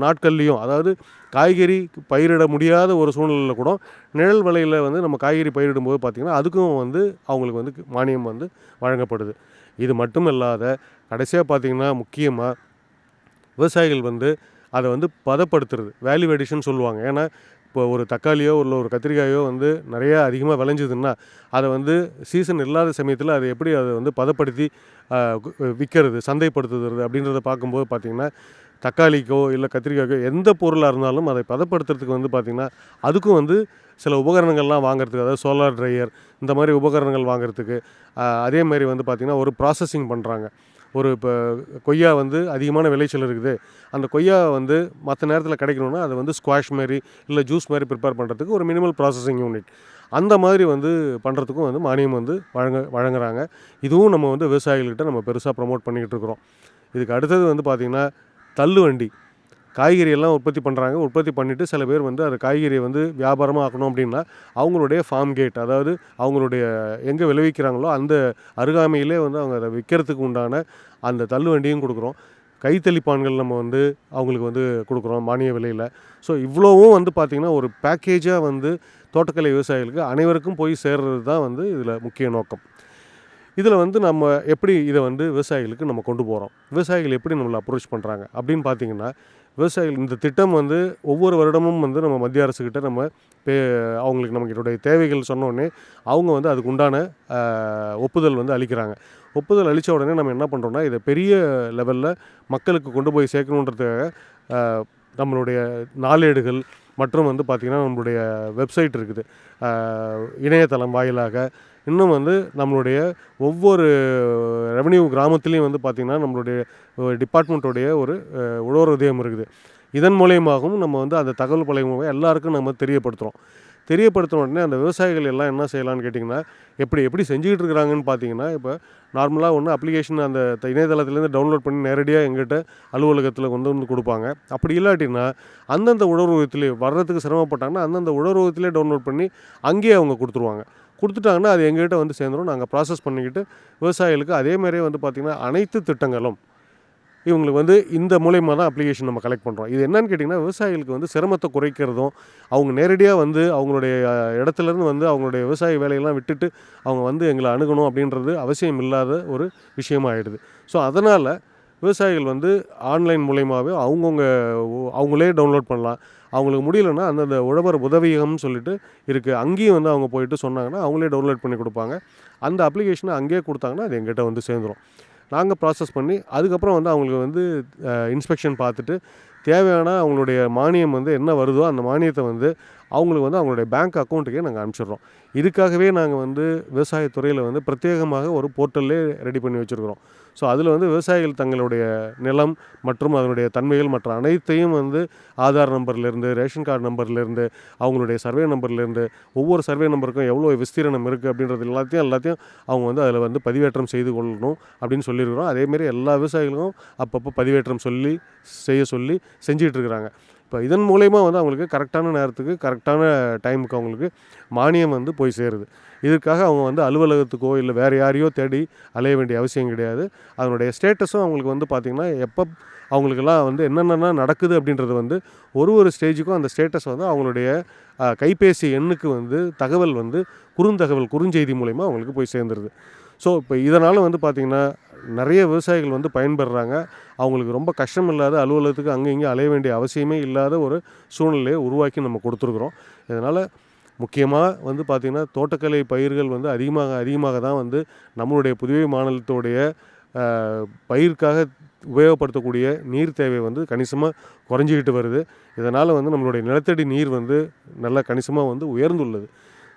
நாட்கள்லேயும், அதாவது காய்கறி பயிரிட முடியாத ஒரு சூழ்நிலையில் கூட நிழல் வலையில் வந்து நம்ம காய்கறி பயிரிடும்போது பார்த்திங்கன்னா அதுக்கும் வந்து அவங்களுக்கு வந்து மானியம் வந்து வழங்கப்படுது. இது மட்டும் இல்லாத கடைசியாக பார்த்திங்கன்னா முக்கியமாக விவசாயிகள் வந்து அதை வந்து பதப்படுத்துறது, வேல்யூ அடிஷன் சொல்லுவாங்க. ஏன்னா இப்போ ஒரு தக்காளியோ இல்லை ஒரு கத்திரிக்காயோ வந்து நிறையா அதிகமாக விளைஞ்சிதுன்னா அதை வந்து சீசன் இல்லாத சமயத்தில் அதை எப்படி அதை வந்து பதப்படுத்தி விற்கிறது, சந்தைப்படுத்துறது அப்படின்றத பார்க்கும்போது பார்த்திங்கன்னா தக்காளிக்கோ இல்லை கத்திரிக்காய்க்கோ எந்த பொருளாக இருந்தாலும் அதை பதப்படுத்துறதுக்கு வந்து பார்த்திங்கன்னா அதுக்கும் வந்து சில உபகரணங்கள்லாம் வாங்குறதுக்கு, அதாவது சோலார் ட்ரையர் இந்த மாதிரி உபகரணங்கள் வாங்குறதுக்கு, அதேமாதிரி வந்து பார்த்திங்கன்னா ஒரு ப்ராசஸிங் பண்ணுறாங்க. இப்போ கொய்யா வந்து அதிகமான விளைச்சல் இருக்குது, அந்த கொய்யா வந்து மற்ற நேரத்தில் கிடைக்கணுன்னா அதை வந்து ஸ்குவாஷ் மாதிரி இல்லை ஜூஸ் மாதிரி ப்ரிப்பேர் பண்ணுறதுக்கு ஒரு மினிமல் ப்ராசஸிங் யூனிட் அந்த மாதிரி வந்து பண்ணுறதுக்கும் வந்து மானியம் வந்து வழங்குறாங்க. இதுவும் நம்ம வந்து விவசாயிகள்கிட்ட நம்ம பெருசாக ப்ரமோட் பண்ணிக்கிட்டு இருக்கிறோம். இதுக்கு அடுத்தது வந்து பார்த்திங்கன்னா தள்ளு வண்டி, காய்கறியெல்லாம் உற்பத்தி பண்ணுறாங்க. உற்பத்தி பண்ணிவிட்டு சில பேர் வந்து அந்த காய்கறியை வந்து வியாபாரமாக ஆக்கணும் அப்படின்னா அவங்களுடைய ஃபார்ம் கேட், அதாவது அவங்களுடைய எங்கே விளைவிக்கிறாங்களோ அந்த அருகாமையிலே வந்து அவங்க அதை விற்கிறதுக்கு உண்டான அந்த தள்ளு வண்டியும் கொடுக்குறோம். கைத்தளிப்பான்கள் நம்ம வந்து அவங்களுக்கு வந்து கொடுக்குறோம் மானிய விலையில். ஸோ இவ்வளோவும் வந்து பார்த்திங்கன்னா ஒரு பேக்கேஜாக வந்து தோட்டக்கலை விவசாயிகளுக்கு அனைவருக்கும் போய் சேர்றது தான் வந்து இதில் முக்கிய நோக்கம். இதில் வந்து நம்ம எப்படி இதை வந்து விவசாயிகளுக்கு நம்ம கொண்டு போகிறோம், விவசாயிகள் எப்படி நம்மளை அப்ரோச் பண்ணுறாங்க அப்படின்னு பார்த்திங்கன்னா, விவசாயிகள் இந்த திட்டம் வந்து ஒவ்வொரு வருடமும் வந்து நம்ம மத்திய அரசுக்கிட்ட நம்ம அவங்களுக்கு நம்மளுடைய தேவைகள் சொன்னோடனே அவங்க வந்து அதுக்கு உண்டான ஒப்புதல் வந்து அளிக்கிறாங்க. ஒப்புதல் அளித்த உடனே நம்ம என்ன பண்ணுறோன்னா, இதை பெரிய லெவலில் மக்களுக்கு கொண்டு போய் சேர்க்கணுன்றதுக்காக நம்மளுடைய நாளேடுகள் மற்றும் வந்து பார்த்திங்கன்னா நம்மளுடைய வெப்சைட் இருக்குது, இணையதளம் வாயிலாக இன்னும் வந்து நம்மளுடைய ஒவ்வொரு ரெவன்யூ கிராமத்துலேயும் வந்து பார்த்திங்கன்னா நம்மளுடைய டிபார்ட்மெண்ட்டோடைய ஒரு உழவர் உதயம் இருக்குது. இதன் மூலயமாகவும் நம்ம வந்து அந்த தகவல் மூலமாக எல்லாருக்கும் நம்ம தெரியப்படுத்துகிற உடனே அந்த விவசாயிகள் எல்லாம் என்ன செய்யலான்னு கேட்டிங்கன்னா, எப்படி செஞ்சுக்கிட்டு இருக்கிறாங்கன்னு பார்த்தீங்கன்னா, இப்போ நார்மலாக ஒன்று அப்ளிகேஷன் அந்த இணையதளத்துலேருந்து டவுன்லோட் பண்ணி நேரடியாக எங்கிட்ட அலுவலகத்தில் கொண்டு வந்து கொடுப்பாங்க. அப்படி இல்லாட்டின்னா அந்தந்த உழவுரகத்திலே வர்றதுக்கு சிரமப்பட்டாங்கன்னா அந்தந்த உழவுரகத்திலே டவுன்லோட் பண்ணி அங்கேயே அவங்க கொடுத்துட்டாங்கன்னா அது எங்கள்கிட்ட வந்து சேர்ந்துடும். நாங்கள் ப்ராசஸ் பண்ணிக்கிட்டு விவசாயிகளுக்கு அதேமாதிரியே வந்து பார்த்திங்கன்னா அனைத்து திட்டங்களும் இவங்களுக்கு வந்து இந்த மூலயமா தான் அப்ளிகேஷன் நம்ம கலெக்ட் பண்ணுறோம். இது என்னன்னு கேட்டிங்கன்னா, விவசாயிகளுக்கு வந்து சிரமத்தை குறைக்கிறதும், அவங்க நேரடியாக வந்து அவங்களுடைய இடத்துலேருந்து வந்து அவங்களுடைய விவசாய வேலையெல்லாம் விட்டுட்டு அவங்க வந்து எங்களை அணுகணும் அப்படின்றது அவசியம் இல்லாத ஒரு விஷயமாகிடுது. ஸோ அதனால் விவசாயிகள் வந்து ஆன்லைன் மூலயமாவே அவங்களே டவுன்லோட் பண்ணலாம். அவங்களுக்கு முடியலன்னா அந்தந்த உழவர் உதவியகம்னு சொல்லிட்டு இருக்குது, அங்கேயும் வந்து அவங்க போயிட்டு சொன்னாங்கன்னா அவங்களே டவுன்லோட் பண்ணி கொடுப்பாங்க. அந்த அப்ளிகேஷனை அங்கேயே கொடுத்தாங்கன்னா அது எங்கிட்ட வந்து சேர்ந்துடும். நாங்கள் ப்ராசஸ் பண்ணி அதுக்கப்புறம் வந்து அவங்களுக்கு வந்து இன்ஸ்பெக்ஷன் பார்த்துட்டு தேவையான அவங்களுடைய மானியம் வந்து என்ன வருதோ அந்த மானியத்தை வந்து அவங்களுக்கு வந்து அவங்களுடைய பேங்க் அக்கௌண்ட்டுக்கே நாங்கள் அனுப்பிச்சிடுறோம். இதுக்காகவே நாங்கள் வந்து விவசாயத்துறையில் வந்து பிரத்யேகமாக ஒரு போர்ட்டல்லே ரெடி பண்ணி வச்சுருக்கிறோம். ஸோ அதில் வந்து விவசாயிகள் தங்களுடைய நிலம் மற்றும் அதனுடைய தன்மைகள் மற்ற அனைத்தையும் வந்து ஆதார் நம்பர்லேருந்து, ரேஷன் கார்டு நம்பர்லேருந்து, அவங்களுடைய சர்வே நம்பர்லேருந்து, ஒவ்வொரு சர்வே நம்பருக்கும் எவ்வளோ விஸ்தீரணம் இருக்குது அப்படின்றது எல்லாத்தையும் அவங்க வந்து அதில் வந்து பதிவேற்றம் செய்து கொள்ளணும் அப்படின்னு சொல்லியிருக்கிறோம். அதேமாரி எல்லா விவசாயிகளுக்கும் அப்பப்போ பதிவேற்றம் செய்ய சொல்லி செஞ்சுட்டு இருக்கிறாங்க. இப்போ இதன் மூலயமா வந்து அவங்களுக்கு கரெக்டான நேரத்துக்கு கரெக்டான டைமுக்கு அவங்களுக்கு மானியம் வந்து போய் சேருது. இதற்காக அவங்க வந்து அலுவலகத்துக்கோ இல்லை வேறு யாரையோ தேடி அலைய வேண்டிய அவசியம் கிடையாது. அதனுடைய ஸ்டேட்டஸும் அவங்களுக்கு வந்து பார்த்திங்கன்னா எப்போ அவங்களுக்கெல்லாம் வந்து என்னென்ன நடக்குது அப்படின்றது வந்து ஒரு ஸ்டேஜுக்கும் அந்த ஸ்டேட்டஸ் வந்து அவங்களுடைய கைபேசி எண்ணுக்கு வந்து தகவல் வந்து குறுஞ்செய்தி மூலயமா அவங்களுக்கு போய் சேர்ந்துருது. ஸோ இப்போ இதனால் வந்து பார்த்திங்கன்னா நிறைய விவசாயிகள் வந்து பயன்பெறுறாங்க. அவங்களுக்கு ரொம்ப கஷ்டம் இல்லாத அலுவலகத்துக்கு அங்கே இங்கே அலைய வேண்டிய அவசியமே இல்லாத ஒரு சூழ்நிலையை உருவாக்கி நம்ம கொடுத்துருக்குறோம். இதனால் முக்கியமாக வந்து பார்த்திங்கன்னா தோட்டக்கலை பயிர்கள் வந்து அதிகமாக தான் வந்து நம்மளுடைய புதுவை மாநிலத்துடைய பயிருக்காக உபயோகப்படுத்தக்கூடிய நீர் தேவை வந்து கணிசமாக குறைஞ்சிக்கிட்டு வருது. இதனால் வந்து நம்மளுடைய நிலத்தடி நீர் வந்து நல்லா கணிசமாக வந்து உயர்ந்துள்ளது.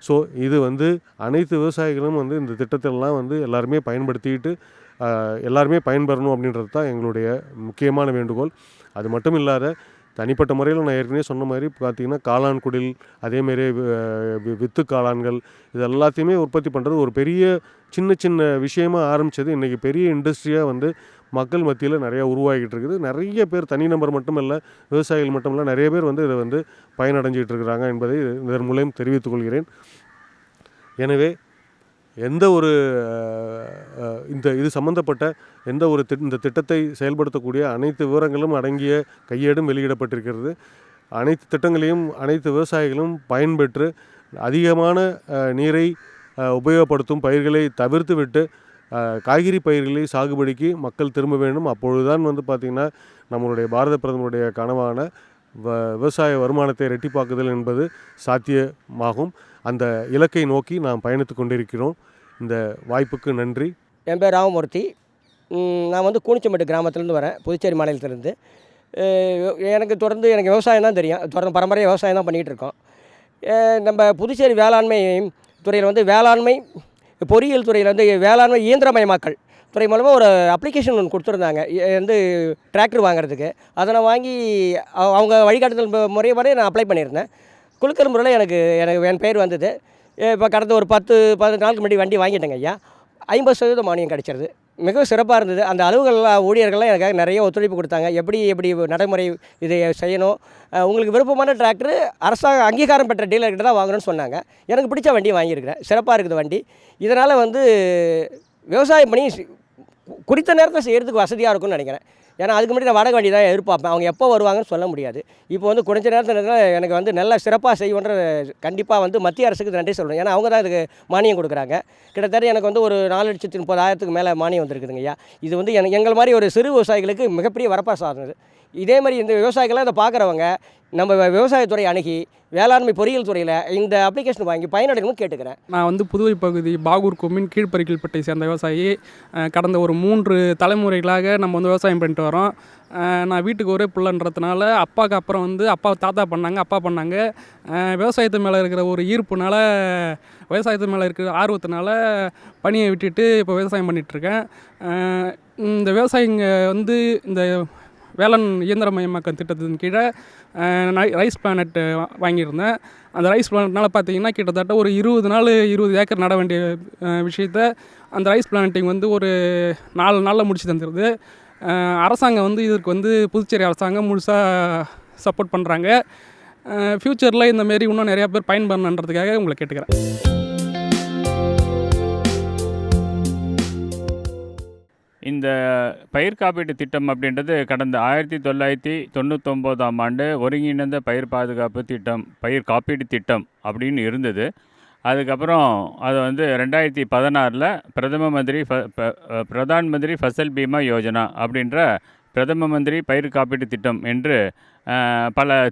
ஸோ இது வந்து அனைத்து விவசாயிகளும் வந்து இந்த திட்டத்திலலாம் வந்து எல்லாருமே பயன்படுத்திக்கிட்டு எல்லாருமே பயன்பெறணும் அப்படின்றது தான் எங்களுடைய முக்கியமான வேண்டுகோள். அது மட்டும் இல்லாத தனிப்பட்ட முறையில் நான் ஏற்கனவே சொன்ன மாதிரி பார்த்திங்கன்னா காளான் குடில், அதேமாரி வித்து காளான்கள், இது எல்லாத்தையுமே உற்பத்தி பண்ணுறது ஒரு பெரிய சின்ன விஷயமாக ஆரம்பித்தது இன்றைக்கி பெரிய இண்டஸ்ட்ரியாக வந்து மக்கள் மத்தியில் நிறையா உருவாகிட்டு இருக்குது. நிறைய பேர் தனிநபர் மட்டும் இல்லை, விவசாயிகள் மட்டும் இல்லை, நிறைய பேர் வந்து இதை வந்து பயனடைஞ்சிக்கிட்டு இருக்கிறாங்க என்பதை இதன் மூலம் தெரிவித்துக் கொள்கிறேன். எனவே எந்த ஒரு இது சம்பந்தப்பட்ட எந்த ஒரு இந்த திட்டத்தை செயல்படுத்தக்கூடிய அனைத்து விவரங்களும் அடங்கிய கையேடும் வெளியிடப்பட்டிருக்கிறது. அனைத்து திட்டங்களையும் அனைத்து விவசாயிகளும் பயன்பெற்று அதிகமான நீரை உபயோகப்படுத்தும் பயிர்களை தவிர்த்துவிட்டு காய்கறி பயிர்களை சாகுபடிக்கு மக்கள் திரும்ப வேண்டும். அப்பொழுதுதான் வந்து பார்த்திங்கன்னா நம்மளுடைய பாரத பிரதமருடைய கனவான விவசாய வருமானத்தை இரட்டிப்பாக்குதல் என்பது சாத்தியமாகும். அந்த இலக்கை நோக்கி நாம் பயணித்து கொண்டிருக்கிறோம். இந்த வாய்ப்புக்கு நன்றி. என் பேர் ராமமூர்த்தி. நான் வந்து கூனிச்சம்பட்டு கிராமத்துலேருந்து வரேன், புதுச்சேரி மாநிலத்திலேருந்து. எனக்கு விவசாயம் தான் தெரியும். தொடர்ந்து பரம்பரையாக விவசாயம் தான் பண்ணிகிட்டு இருக்கோம். நம்ம புதுச்சேரி வேளாண்மை துறையில் வந்து வேளாண்மை பொறியியல் துறையில் வந்து வேளாண்மை இயந்திரமயமாக்கல் துறை மூலமாக ஒரு அப்ளிகேஷன் ஒன்று கொடுத்துருந்தாங்க, வந்து டிராக்டர் வாங்குறதுக்கு. அதை நான் வாங்கி அவங்க வழிகாட்டுதல் முறையை நான் அப்ளை பண்ணியிருந்தேன். குலுக்கல் முறையில் எனக்கு என் பேர் வந்தது. இப்போ கடந்த ஒரு 10-15 நாளுக்கு முன்னாடி வண்டி வாங்கிட்டேங்க ஐயா. 50% மானியம் கிடச்சிருது. மிகவும் சிறப்பாக இருந்தது. அந்த ஊழியர்கள்லாம் எனக்காக நிறைய ஒத்துழைப்பு கொடுத்தாங்க. எப்படி நடைமுறை இதை செய்யணும், உங்களுக்கு விருப்பமான டிராக்டர் அரசாங்க அங்கீகாரம் பெற்ற டீலர்கிட்ட தான் வாங்கணும்னு சொன்னாங்க. எனக்கு பிடிச்ச வண்டி வாங்கியிருக்கிறேன். சிறப்பாக இருக்குது வண்டி. இதனால் வந்து விவசாயம் பண்ணி குறித்த நேரத்தில் செய்கிறதுக்கு வசதியாக இருக்கும்னு நினைக்கிறேன். ஏன்னா அதுக்கு முன்னாடி நான் வாடகை வண்டி தான் எதிர்பார்ப்பேன். அவங்க எப்போ வருவாங்கன்னு சொல்ல முடியாது. இப்போ வந்து குறைஞ்ச நேரத்தில் எனக்கு வந்து நல்லா சிறப்பாக செய்வோன்ற கண்டிப்பாக வந்து மத்திய அரசுக்கு நன்றி சொல்கிறேன். ஏன்னா அவங்க தான் இதுக்கு மானியம் கொடுக்குறாங்க. கிட்டத்தட்ட எனக்கு வந்து ஒரு 4,30,000 மேலே மானியம் வந்திருக்குதுங்க ஐயா. இது வந்து எங்கள் மாதிரி ஒரு சிறு விவசாயிகளுக்கு மிகப்பெரிய வரப்பிரசாதம் ஆகுது. இதே மாதிரி இந்த விவசாயிகள்லாம் இதை பார்க்குறவங்க நம்ம விவசாயத்துறை அணுகி வேளாண்மை பொறியியல் துறையில் இந்த அப்ளிகேஷன் வாங்கி பயனடையணும்னு கேட்டுக்கிறேன். நான் வந்து புதுவை பகுதி பாகூர் கொம்மின் கீழ்பரிக்கல்பட்டை சேர்ந்த விவசாயி. கடந்த ஒரு 3 தலைமுறைகளாக நம்ம வந்து விவசாயம் பண்ணிட்டு வரோம். நான் வீட்டுக்கு ஒரே பிள்ளைன்றதுனால அப்பாவுக்கு அப்புறம் வந்து தாத்தா பண்ணாங்க, அப்பா பண்ணாங்க. விவசாயத்து மேலே இருக்கிற ஒரு ஈர்ப்புனால, விவசாயத்து மேலே இருக்கிற ஆர்வத்தினால பணியை விட்டுட்டு இப்போ விவசாயம் பண்ணிகிட்ருக்கேன். இந்த விவசாயிங்க வந்து இந்த வேளாண் இயந்திரமயமாக்கல் திட்டத்தின் கீழே ரைஸ் பிளானட் வாங்கியிருந்தேன். அந்த ரைஸ் பிளானட்னால பார்த்தீங்கன்னா கிட்டத்தட்ட ஒரு 20 ஏக்கர் நட வேண்டிய விஷயத்த அந்த ரைஸ் பிளானட்டிங் வந்து ஒரு 4 நாளில் முடிச்சு தந்துடுது. அரசாங்கம் வந்து இதற்கு வந்து புதுச்சேரி அரசாங்கம் முழுசாக சப்போர்ட் பண்ணுறாங்க. ஃப்யூச்சரில் இந்தமாரி இன்னும் நிறையா பேர் பயன்பெறணுன்றதுக்காக உங்களை கேட்டுக்கிறேன். இந்த பயிர் காப்பீட்டு திட்டம் அப்படின்றது கடந்த 1999ஆம் ஆண்டு ஒருங்கிணைந்த பயிர் பாதுகாப்பு திட்டம், பயிர் காப்பீடு திட்டம் அப்படின்னு இருந்தது. அதுக்கப்புறம் அதை வந்து 2016 பிரதான் மந்திரி ஃபசல் பீமா யோஜனா அப்படின்ற பிரதம மந்திரி பயிர் காப்பீட்டு திட்டம் என்று பல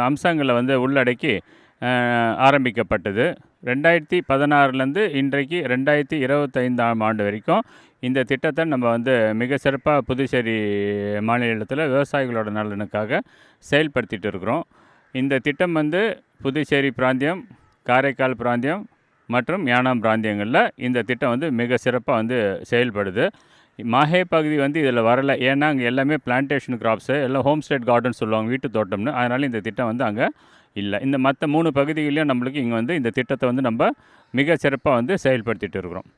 அம்சங்களை வந்து உள்ளடக்கி ஆரம்பிக்கப்பட்டது. 2016லேருந்து இன்றைக்கு 2025ஆம் ஆண்டு வரைக்கும் இந்த திட்டத்தை நம்ம வந்து மிக சிறப்பாக புதுச்சேரி மாநிலத்தில் விவசாயிகளோட நலனுக்காக செயல்படுத்திகிட்டு இருக்கிறோம். இந்த திட்டம் வந்து புதுச்சேரி பிராந்தியம், காரைக்கால் பிராந்தியம் மற்றும் யானாம் பிராந்தியங்களில் இந்த திட்டம் வந்து மிக சிறப்பாக வந்து செயல்படுது. மாஹே பகுதி வந்து இதில் வரலை. ஏன்னா அங்கே எல்லாமே பிளான்டேஷன் கிராப்ஸு, எல்லாம் ஹோம் ஸ்டேட் கார்டன் சொல்லுவாங்க, வீட்டு தோட்டம்னு. அதனால் இந்த திட்டம் வந்து அங்கே இல்லை. இந்த மற்ற 3 பகுதிகளையும் நம்மளுக்கு இங்கே வந்து இந்த திட்டத்தை வந்து நம்ம மிக சிறப்பாக வந்து செயல்படுத்திகிட்டு இருக்கிறோம்.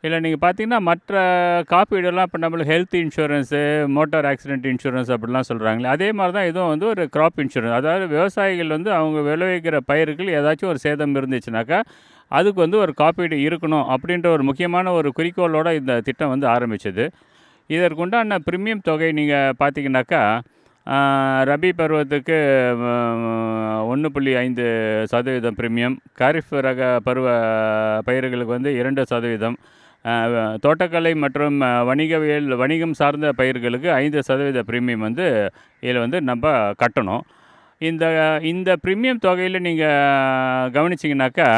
இதில் நீங்கள் பார்த்தீங்கன்னா மற்ற காப்பீடெல்லாம் இப்போ நம்மளுக்கு health insurance, motor accident insurance அப்படிலாம் சொல்கிறாங்களே, அதே மாதிரி தான் இதுவும் வந்து ஒரு கிராப் இன்சூரன்ஸ். அதாவது விவசாயிகள் வந்து அவங்க விளைவிக்கிற பயிர்கள் ஏதாச்சும் ஒரு சேதம் இருந்துச்சுனாக்கா அதுக்கு வந்து ஒரு காப்பீடு இருக்கணும் அப்படின்ற ஒரு முக்கியமான ஒரு குறிக்கோளோடு இந்த திட்டம் வந்து ஆரம்பித்தது. இதற்குண்டான ப்ரீமியம் தொகை நீங்கள் பார்த்தீங்கன்னாக்கா ரபி பருவத்துக்கு 1.5% ப்ரீமியம், காரிஃப் ரக பருவ பயிர்களுக்கு வந்து 2%, தோட்டக்கலை மற்றும் வணிகம் சார்ந்த பயிர்களுக்கு 5% ப்ரீமியம் வந்து இதில் வந்து நம்ம கட்டணும். இந்த ப்ரீமியம் தொகையில் நீங்கள் கவனிச்சிங்கனாக்கா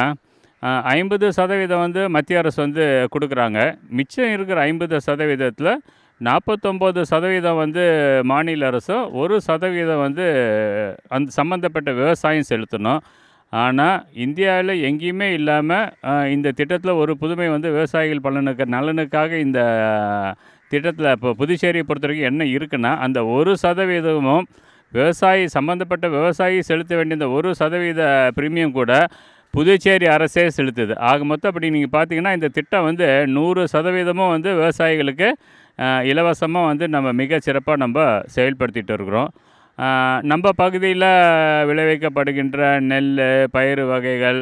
50% வந்து மத்திய அரசு வந்து கொடுக்குறாங்க. மிச்சம் இருக்கிற 50%த்தில் 49% வந்து மாநில அரசும், 1% வந்து அந்த சம்மந்தப்பட்ட விவசாயம் செலுத்தணும். ஆனால் இந்தியாவில் எங்கேயுமே இல்லாமல் இந்த திட்டத்தில் ஒரு புதுமை வந்து விவசாயிகள் நலனுக்காக இந்த திட்டத்தில் இப்போ புதுச்சேரியை பொறுத்த வரைக்கும் என்ன இருக்குன்னா, அந்த 1%மும் சம்மந்தப்பட்ட விவசாயி செலுத்த வேண்டிய இந்த 1% ப்ரீமியம் கூட புதுச்சேரி அரசே செலுத்துது. ஆக மொத்தம் அப்படி நீங்கள் பார்த்தீங்கன்னா இந்த திட்டம் வந்து 100% வந்து விவசாயிகளுக்கு இலவசமாக வந்து நம்ம மிக சிறப்பாக நம்ம செயல்படுத்திகிட்டு இருக்கிறோம். நம்ம பகுதியில் விளைவிக்கப்படுகின்ற நெல், பயிறு வகைகள்,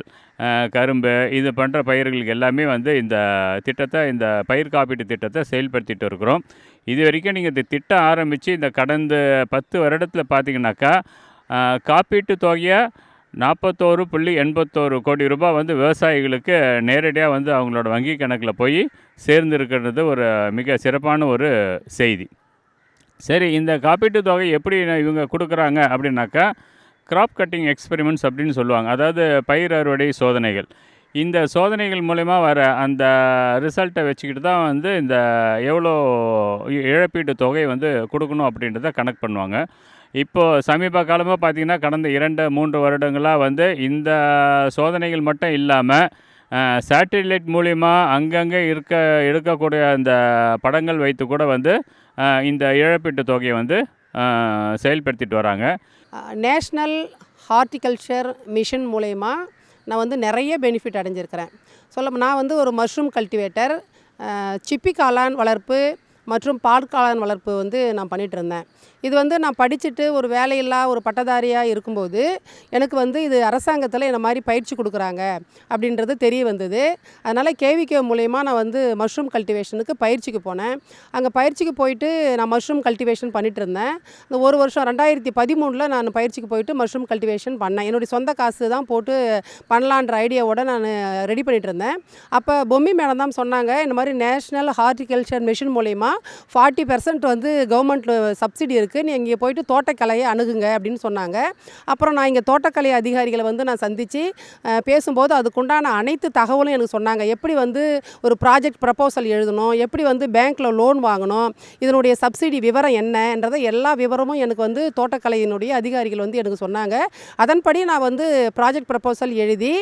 கரும்பு, இது போன்ற பயிர்களுக்கு எல்லாமே வந்து இந்த பயிர் காப்பீட்டு திட்டத்தை செயல்படுத்திகிட்டு இருக்கிறோம். இது வரைக்கும் நீங்கள் இந்த திட்டம் ஆரம்பித்து இந்த கடந்த 10 வருடத்தில் பார்த்தீங்கன்னாக்கா காப்பீட்டு தொகையை 41.81 கோடி ரூபாய் வந்து விவசாயிகளுக்கு நேரடியாக வந்து அவங்களோட வங்கி கணக்கில் போய் சேர்ந்துருக்கிறது ஒரு மிக சிறப்பான ஒரு செய்தி. சரி, இந்த காப்பீட்டு தொகை எப்படி இவங்க கொடுக்குறாங்க அப்படின்னாக்கா, கிராப் கட்டிங் எக்ஸ்பெரிமெண்ட்ஸ் அப்படின்னு சொல்லுவாங்க. அதாவது பயிர் அறுவடை சோதனைகள். இந்த சோதனைகள் மூலமா வர அந்த ரிசல்ட்டை வச்சுக்கிட்டு தான் வந்து இந்த எவ்வளோ இழப்பீட்டு தொகை வந்து கொடுக்கணும் அப்படின்றத கணக்கு பண்ணுவாங்க. இப்போது சமீப காலமாக பார்த்திங்கன்னா கடந்த 2-3 வருடங்களாக வந்து இந்த சோதனைகள் மட்டும் இல்லாமல் சேட்டிலைட் மூலிமா அங்கங்கே எடுக்கக்கூடிய அந்த படங்கள் வைத்து கூட வந்து இந்த இழப்பீட்டு தொகையை வந்து செயல்படுத்திட்டு வராங்க. நேஷ்னல் ஹார்டிகல்ச்சர் மிஷன் மூலயமா நான் வந்து நிறைய பெனிஃபிட் அடைஞ்சிருக்கிறேன். நான் வந்து ஒரு மஷ்ரூம் கல்டிவேட்டர், சிப்பி காளான் வளர்ப்பு மற்றும் பால்காளான் வளர்ப்பு வந்து நான் பண்ணிகிட்டு இருந்தேன். இது வந்து நான் படிச்சுட்டு ஒரு வேலையில்லா ஒரு பட்டதாரியாக இருக்கும்போது எனக்கு வந்து இது அரசாங்கத்தில் இந்த மாதிரி பயிற்சி கொடுக்குறாங்க அப்படின்றது தெரிய வந்தது. அதனால் கேவிகே மூலயமா நான் வந்து மஷ்ரூம் கல்டிவேஷனுக்கு பயிற்சிக்கு போனேன். அங்கே பயிற்சிக்கு போயிட்டு நான் மஷ்ரூம் கல்டிவேஷன் பண்ணிகிட்டு இருந்தேன். இந்த ஒரு வருஷம் 2013 நான் பயிற்சிக்கு போயிட்டு மஷ்ரூம் கல்டிவேஷன் பண்ணேன். என்னுடைய சொந்த காசு தான் போட்டு பண்ணலான்ற ஐடியாவோடு நான் ரெடி பண்ணிகிட்டு இருந்தேன். அப்போ பொம்மி மேடம் தான் சொன்னாங்க, இந்த மாதிரி நேஷ்னல் ஹார்டிகல்ச்சர் மிஷன் மூலயமா 40% வந்து கவர்மெண்ட் சப்சிடி இருக்குது, நீ இங்கே போயிட்டு தோட்டக்கலையை அணுகுங்க அப்படின்னு சொன்னாங்க. அப்புறம் நான் இங்கே தோட்டக்கலை அதிகாரிகளை வந்து நான் சந்தித்து பேசும்போது அதுக்குண்டான அனைத்து தகவலும் எனக்கு சொன்னாங்க. எப்படி வந்து ஒரு ப்ராஜெக்ட் ப்ரப்போசல் எழுதணும், எப்படி வந்து பேங்க்கில் லோன் வாங்கணும், இதனுடைய சப்சிடி விவரம் என்னன்றதை எல்லா விவரமும் எனக்கு வந்து தோட்டக்கலையினுடைய அதிகாரிகள் வந்து எனக்கு சொன்னாங்க. அதன்படி நான் வந்து ப்ராஜெக்ட் ப்ரப்போசல் எழுதி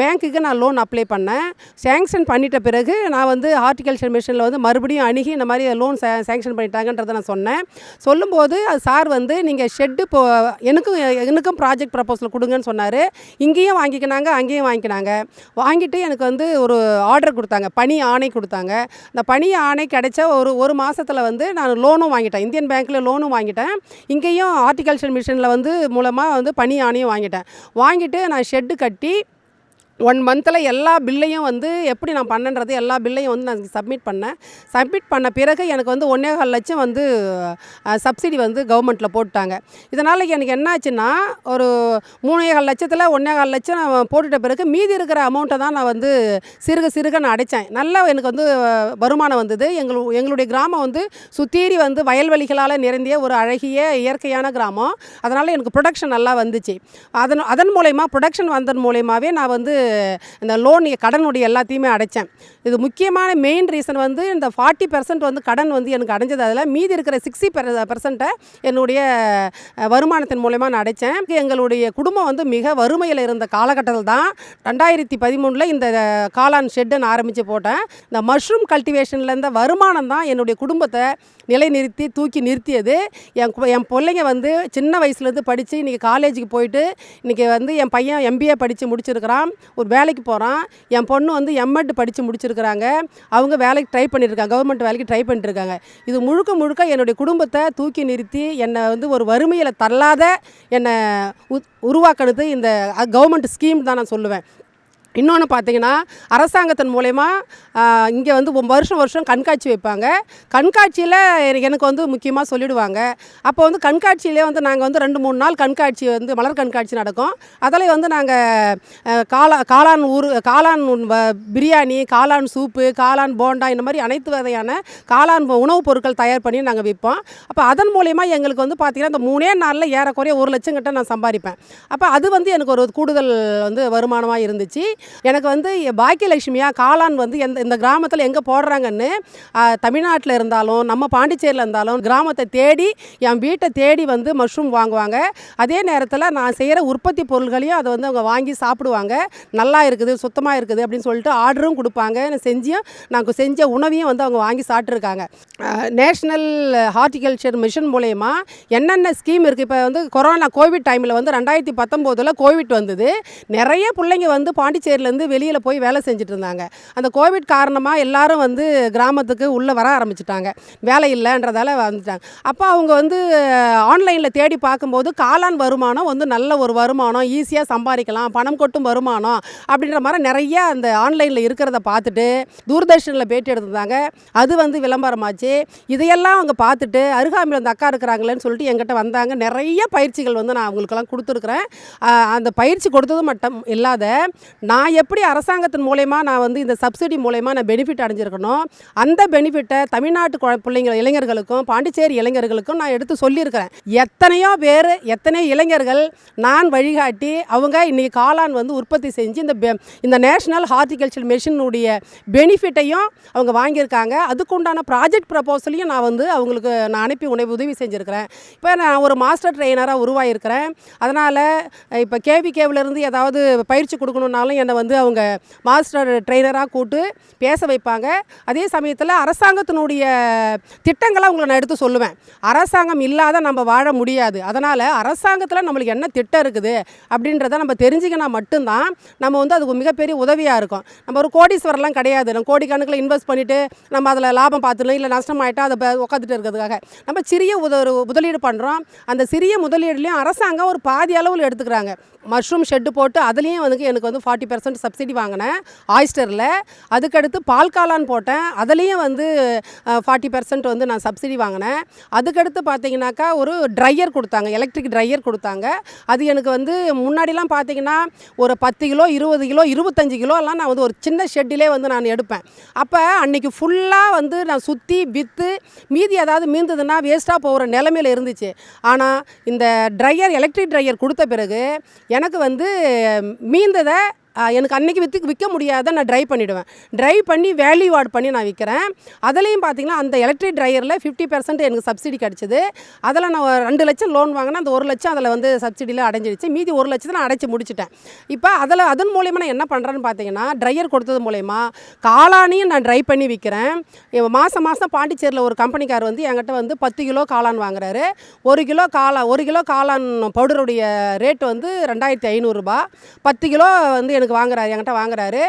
பேங்க்குக்கு நான் லோன் அப்ளை பண்ணேன். சேங்ஷன் பண்ணிட்ட பிறகு நான் வந்து ஹார்டிகல்ச்சர் மிஷனில் வந்து மறுபடியும் அணுகி இந்த மாதிரி லோன் சேங்ஷன் பண்ணிட்டாங்கன்றதை நான் சொன்னேன். சொல்லும்போது அது சார் வந்து நீங்கள் ஷெட்டு எனக்கும் ப்ராஜெக்ட் ப்ரப்போசல் கொடுங்கன்னு சொன்னார். இங்கேயும் வாங்கிக்கினாங்க, அங்கேயும் வாங்கிட்டு எனக்கு வந்து ஒரு ஆர்டர் கொடுத்தாங்க, பணி ஆணை கொடுத்தாங்க. அந்த பணி ஆணை கிடைச்ச ஒரு மாதத்தில் வந்து நான் லோனும் வாங்கிட்டேன், இந்தியன் பேங்க்கில் லோனும் வாங்கிட்டேன். இங்கேயும் ஹார்டிகல்ச்சர் மிஷனில் வந்து மூலமாக வந்து பணி ஆணையும் வாங்கிட்டு நான் ஷெட்டு கட்டி 1 மந்தில் எல்லா பில்லையும் வந்து எப்படி நான் பண்ணன்றது எல்லா பில்லையும் வந்து நான் சப்மிட் பண்ண பிறகு எனக்கு வந்து 1.25 லட்சம் வந்து சப்சிடி வந்து கவர்மெண்ட்டில் போட்டாங்க. இதனால் எனக்கு என்ன ஆச்சுன்னா, ஒரு 3.25 லட்சத்தில் 1.25 லட்சம் நான் போட்டுட்ட பிறகு மீதி இருக்கிற அமௌண்ட்டை தான் நான் வந்து சிறுக நான் அடைத்தேன். நல்லா எனக்கு வந்து வருமானம் வந்தது. எங்களுடைய கிராமம் வந்து சுத்தீரி வந்து வயல்வெளிகளால் நிறைந்திய ஒரு அழகிய இயற்கையான கிராமம். அதனால் எனக்கு ப்ரொடக்ஷன் நல்லா வந்துச்சு. அதன் மூலயமா ப்ரொடக்ஷன் வந்தன் மூலயமாவே நான் வந்து இந்த லோன் கடனுடைய எல்லாத்தையுமே அடைச்சேன். இது முக்கியமான மெயின் ரீசன் வந்து இந்த 40% வந்து கடன் வந்து எனக்கு அடைஞ்சது. அதில் மீதி இருக்கிற 60% என்னுடைய வருமானத்தின் மூலயமா நான் அடைச்சேன். எங்களுடைய குடும்பம் வந்து மிக வறுமையில் இருந்த காலகட்டத்தில் தான் 2013 இந்த காளான் ஷெட்டை நான் ஆரம்பித்து போட்டேன். இந்த மஷ்ரூம் கல்டிவேஷனில் இருந்த வருமானம் தான் என்னுடைய குடும்பத்தை நிலைநிறுத்தி தூக்கி நிறுத்தியது. என் பிள்ளைங்க வந்து சின்ன வயசுலேருந்து படித்து இன்றைக்கி காலேஜுக்கு போயிட்டு இன்றைக்கி வந்து என் பையன் MBA படித்து முடிச்சிருக்கிறான், ஒரு வேலைக்கு போகிறான். என் பொண்ணு வந்து M.Ed படித்து முடிச்சிருக்கிறாங்க, அவங்க வேலைக்கு ட்ரை பண்ணியிருக்காங்க, கவர்மெண்ட் வேலைக்கு ட்ரை பண்ணிட்டுருக்காங்க. இது முழுக்க என்னுடைய குடும்பத்தை தூக்கி நிறுத்தி என்னை வந்து ஒரு வறுமையில் தள்ளாத என்னை உருவாக்கினது இந்த கவர்மெண்ட் ஸ்கீம் தான் நான் சொல்லுவேன். இன்னொன்று பார்த்தீங்கன்னா, அரசாங்கத்தின் மூலயமா இங்கே வந்து வருஷம் கண்காட்சி வைப்பாங்க. கண்காட்சியில் எனக்கு வந்து முக்கியமாக சொல்லிவிடுவாங்க. அப்போ வந்து கண்காட்சியிலே வந்து நாங்கள் வந்து 2-3 நாள் கண்காட்சி வந்து மலர் கண்காட்சி நடக்கும். அதில் வந்து நாங்கள் காளான் பிரியாணி, காளான் சூப்பு, காளான் போண்டா, இந்த மாதிரி அனைத்து வகையான காளான் உணவுப் பொருட்கள் தயார் பண்ணி நாங்கள் விற்போம். அப்போ அதன் மூலயமா எங்களுக்கு வந்து பார்த்திங்கன்னா இந்த 3 நாளில் ஏறக்குறைய 1 லட்சம் கிட்ட நான் சம்பாதிப்பேன். அப்போ அது வந்து எனக்கு ஒரு கூடுதல் வந்து வருமானமாக இருந்துச்சு. எனக்கு வந்து பாக்கியலட்சுமியாக காளான் வந்து இந்த கிராமத்தில் எங்கே போடுறாங்கன்னு தமிழ்நாட்டில் இருந்தாலும் நம்ம பாண்டிச்சேரியில் இருந்தாலும் கிராமத்தை தேடி என் வீட்டை தேடி வந்து மஷ்ரூம் வாங்குவாங்க. அதே நேரத்தில் நான் செய்கிற உற்பத்தி பொருள்களையும் அதை வந்து அவங்க வாங்கி சாப்பிடுவாங்க. நல்லா இருக்குது, சுத்தமாக இருக்குது அப்படின்னு சொல்லிட்டு ஆர்டரும் கொடுப்பாங்க. நாங்கள் செஞ்ச உணவையும் வந்து அவங்க வாங்கி சாப்பிட்ருக்காங்க. நேஷ்னல் ஹார்டிகல்ச்சர் மிஷன் மூலயமா என்னென்ன ஸ்கீம் இருக்குது. இப்போ வந்து கோவிட் டைமில் வந்து 2019 கோவிட் வந்தது. நிறைய பிள்ளைங்க வந்து பாண்டிச்சேரியிலேருந்து வெளியில் போய் வேலை செஞ்சுட்டு இருந்தாங்க. அந்த கோவிட் காரணமாக எல்லாரும் வந்து கிராமத்துக்கு உள்ளே வர ஆரம்பிச்சிட்டாங்க, வேலை இல்லைன்றதால வந்துட்டாங்க. அப்போ அவங்க வந்து ஆன்லைனில் தேடி பார்க்கும்போது காளான் வருமானம் வந்து நல்ல ஒரு வருமானம், ஈஸியாக சம்பாதிக்கலாம், பணம் கொட்டும் வருமானம் அப்படின்ற மாதிரி நிறைய அந்த ஆன்லைனில் இருக்கிறத பார்த்துட்டு தூர்தர்ஷனில் பேட்டி எடுத்திருந்தாங்க. அது வந்து விளம்பரமாச்சு. இதையெல்லாம் அவங்க பார்த்துட்டு அருகாமையில் அந்த அக்கா இருக்கிறாங்களேன்னு சொல்லிட்டு என்கிட்ட வந்தாங்க. நிறைய பயிற்சிகள் வந்து நான் அவங்களுக்கெல்லாம் கொடுத்துருக்குறேன். அந்த பயிற்சி கொடுத்தது மட்டும் இல்லாத நான் எப்படி அரசாங்கத்தின் மூலயமா நான் வந்து இந்த சப்சிடி மூலயமா நான் பெனிஃபிட் அடைஞ்சிருக்கணும், அந்த பெனிஃபிட்டை தமிழ்நாட்டு இளைஞர்களுக்கும் பாண்டிச்சேரி இளைஞர்களுக்கும் நான் எடுத்து சொல்லியிருக்கிறேன். எத்தனையோ பேர், எத்தனையோ இளைஞர்கள் நான் வழிகாட்டி அவங்க இன்றைக்கி காளான் வந்து உற்பத்தி செஞ்சு இந்த நேஷ்னல் ஹார்டிகல்ச்சர் மிஷனுடைய பெனிஃபிட்டையும் அவங்க வாங்கியிருக்காங்க. அதுக்குண்டான ப்ராஜெக்ட் ப்ரப்போசலையும் நான் வந்து அவங்களுக்கு நான் அனுப்பி உதவி செஞ்சுருக்கிறேன். இப்போ நான் ஒரு மாஸ்டர் ட்ரெயினராக உருவாகியிருக்கிறேன். அதனால் இப்போ கேவிகேவிலேருந்து ஏதாவது பயிற்சி கொடுக்கணுன்னாலும் என்னை வந்து அவங்க மாஸ்டர் ட்ரெயினராக கூட்டு பேச வைப்பாங்க. அதே சமயத்தில் அரசாங்கத்தினுடைய திட்டங்களை அவங்களை நான் எடுத்து சொல்லுவேன். அரசாங்கம் இல்லாத நம்ம வாழ முடியாது. அதனால் அரசாங்கத்தில் நம்மளுக்கு என்ன திட்டம் இருக்குது அப்படின்றத நம்ம தெரிஞ்சுக்கினா மட்டும்தான் நம்ம வந்து அதுக்கு மிகப்பெரிய உதவியாக இருக்கும். நம்ம ஒரு கோடீஸ்வரர்லாம் கிடையாது. நம்ம கோடிக்கணக்கில் இன்வெஸ்ட் பண்ணிவிட்டு நம்ம அதில் லாபம் பார்த்துலாம் இல்லை நஷ்டம் ஆகிட்டா அதை உட்காந்துட்டு இருக்கிறதுக்காக நம்ம சிறிய முதலீடு பண்ணுறோம். அந்த சிறிய முதலீடுலேயும் அரசாங்கம் ஒரு பாதி அளவில் எடுத்துக்கிறாங்க. மஷ்ரூம் ஷெட்டு போட்டு அதுலேயும் வந்து எனக்கு வந்து 40% சப்சிடி வாங்கினேன் ஆயிஸ்டரில். அதுக்கடுத்து பால் காளான் போட்டேன், அதுலேயும் வந்து 40% வந்து நான் சப்சிடி வாங்கினேன். அதுக்கடுத்து பார்த்தீங்கன்னாக்கா ஒரு ட்ரையர் கொடுத்தாங்க, எலக்ட்ரிக் ட்ரையர் கொடுத்தாங்க. அது எனக்கு வந்து முன்னாடிலாம் பார்த்தீங்கன்னா ஒரு 10 கிலோ 20 கிலோ 25 கிலோலாம் நான் வந்து ஒரு சின்ன ஷெட்டிலே வந்து நான் எடுப்பேன். அப்போ அன்றைக்கி ஃபுல்லாக வந்து நான் சுற்றி விற்று மீதி ஏதாவது மீந்ததுன்னா வேஸ்ட்டாக போகிற நிலைமையில் இருந்துச்சு. ஆனால் இந்த ட்ரையர் எலக்ட்ரிக் ட்ரையர் கொடுத்த பிறகு எனக்கு வந்து மீந்ததை எனக்கு அன்றைக்கி விற்க முடியாத நான் ட்ரை பண்ணிவிடுவேன். ட்ரை பண்ணி வேல்யூ ஆட் பண்ணி நான் விற்கிறேன். அதுலேயும் பார்த்திங்கன்னா அந்த எலக்ட்ரிக் ட்ரையரில் 50% எனக்கு சப்சிடி கிடச்சிது. அதில் நான் 2 லட்சம் லோன் வாங்கினேன். அந்த 1 லட்சம் அதில் வந்து சப்சிடியில் அடைஞ்சிடுச்சு. மீதி 1 லட்சத்தை நான் அடைச்சி முடிச்சிட்டேன். இப்போ அதன் மூலயமா நான் என்ன பண்ணுறேன்னு பார்த்தீங்கன்னா, ட்ரையர் கொடுத்தது மூலயமா காளானையும் நான் ட்ரை பண்ணி விற்கிறேன். மாதம் பாண்டிச்சேரியில் ஒரு கம்பெனிக்கார் வந்து என்கிட்ட வந்து 10 கிலோ காளான் வாங்குறாரு. 1 கிலோ காளான் பவுடருடைய ரேட் வந்து 2500 ரூபாய். 10 கிலோ வந்து எனக்கு என்கிட்ட வாங்குறாரு.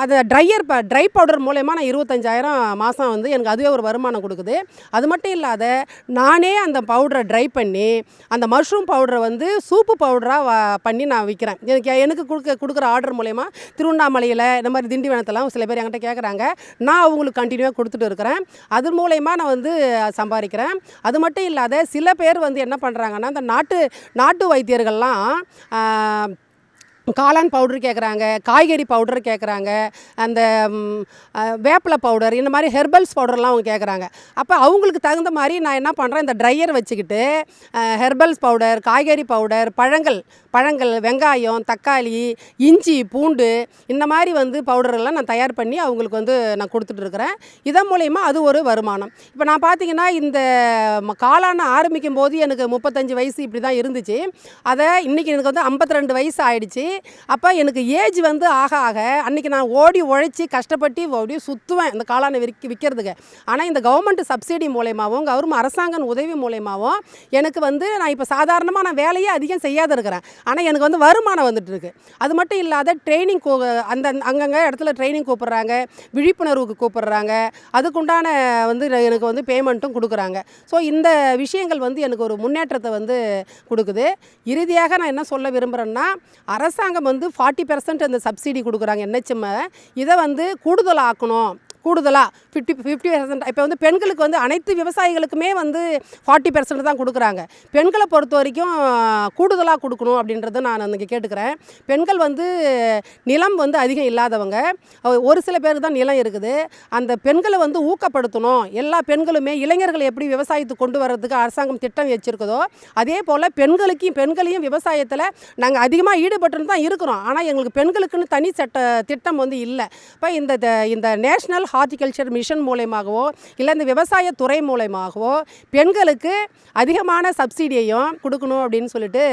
அது ட்ரை பவுடர் மூலயமா நான் 25,000 மாதம் வந்து எனக்கு அதுவே ஒரு வருமானம் கொடுக்குது. அது மட்டும் இல்லாத நானே அந்த பவுடரை ட்ரை பண்ணி அந்த மஷ்ரூம் பவுடரை வந்து சூப்பு பவுடராக பண்ணி நான் விற்கிறேன். எனக்கு கொடுக்குற ஆர்டர் மூலயமா திருவண்ணாமலையில் இந்த மாதிரி திண்டிவனத்தெல்லாம் சில பேர் என்கிட்ட கேட்குறாங்க. நான் அவங்களுக்கு கண்டினியூவாக கொடுத்துட்டு இருக்கிறேன். அது மூலயமா நான் வந்து சம்பாதிக்கிறேன். அது மட்டும் இல்லாத சில பேர் வந்து என்ன பண்ணுறாங்கன்னா, அந்த நாட்டு வைத்தியர்கள்லாம் காளான் பவுடர் கேட்குறாங்க, காய்கறி பவுடர் கேட்குறாங்க, அந்த வேப்பிலை பவுடர், இந்த மாதிரி ஹெர்பல்ஸ் பவுடர்லாம் அவங்க கேட்குறாங்க. அப்போ அவங்களுக்கு தகுந்த மாதிரி நான் என்ன பண்ணுறேன், இந்த ட்ரையர் வச்சுக்கிட்டு ஹெர்பல்ஸ் பவுடர், காய்கறி பவுடர், பழங்கள் வெங்காயம், தக்காளி, இஞ்சி, பூண்டு, இந்த மாதிரி வந்து பவுடரெல்லாம் நான் தயார் பண்ணி அவங்களுக்கு வந்து நான் கொடுத்துட்ருக்குறேன். இதன் மூலயமா அது ஒரு வருமானம். இப்போ நான் பார்த்திங்கன்னா இந்த காளானை ஆரம்பிக்கும் போது எனக்கு 35 வயசு இப்படி தான் இருந்துச்சு. அதை இன்றைக்கி எனக்கு வந்து 52 வயசு ஆகிடுச்சு. அப்போ எனக்கு ஏஜ் வந்து ஆக ஆக அன்றைக்கி நான் ஓடி உழைச்சி கஷ்டப்பட்டு அப்படியே சுற்றுவேன் இந்த காளானை விற்கிறதுக்கு. ஆனால் இந்த கவர்மெண்ட் சப்சிடி மூலயமாவும் அரசாங்க உதவி மூலயமாவும் எனக்கு வந்து நான் இப்போ சாதாரணமாக நான் வேலையே அதிகம் செய்யாத இருக்கிறேன். ஆனால் எனக்கு வந்து வருமானம் வந்துட்டுருக்கு. அது மட்டும் இல்லாத ட்ரைனிங் அங்கங்கே இடத்துல ட்ரைனிங் கூப்பிட்றாங்க, விழிப்புணர்வுக்கு கூப்பிட்றாங்க, அதுக்குண்டான வந்து எனக்கு வந்து பேமெண்ட்டும் கொடுக்குறாங்க. ஸோ இந்த விஷயங்கள் வந்து எனக்கு ஒரு முன்னேற்றத்தை வந்து கொடுக்குது. இறுதியாக நான் என்ன சொல்ல விரும்புகிறேன்னா, அரசாங்கம் வந்து 40% அந்த சப்சிடி கொடுக்குறாங்க NHM. இதை வந்து கூடுதலாக்கணும். கூடுதலாக 50% இப்போ வந்து பெண்களுக்கு வந்து அனைத்து விவசாயிகளுக்குமே வந்து 40% தான் கொடுக்குறாங்க. பெண்களை பொறுத்த வரைக்கும் கூடுதலாக கொடுக்கணும் அப்படின்றத நான் அன்றைக்கி கேட்டுக்கிறேன். பெண்கள் வந்து நிலம் வந்து அதிகம் இல்லாதவங்க, ஒரு சில பேருக்கு தான் நிலம் இருக்குது. அந்த பெண்களை வந்து ஊக்கப்படுத்தணும். எல்லா பெண்களுமே இளைஞர்கள் எப்படி விவசாயத்துக்கு கொண்டு வர்றதுக்கு அரசாங்கம் திட்டம் வச்சுருக்குதோ அதே போல் பெண்களையும் விவசாயத்தில் நாங்கள் அதிகமாக ஈடுபட்டு தான் இருக்கிறோம். ஆனால் எங்களுக்கு பெண்களுக்குன்னு தனி திட்டம் வந்து இல்லை. இப்போ இந்த நேஷ்னல் ஹார்டிகல்ச்சர் மிஷன் மூலயமாகவோ இல்லை இந்த விவசாயத்துறை மூலயமாகவோ பெண்களுக்கு அதிகமான சப்சிடியையும் கொடுக்கணும் அப்படின்னு சொல்லிட்டு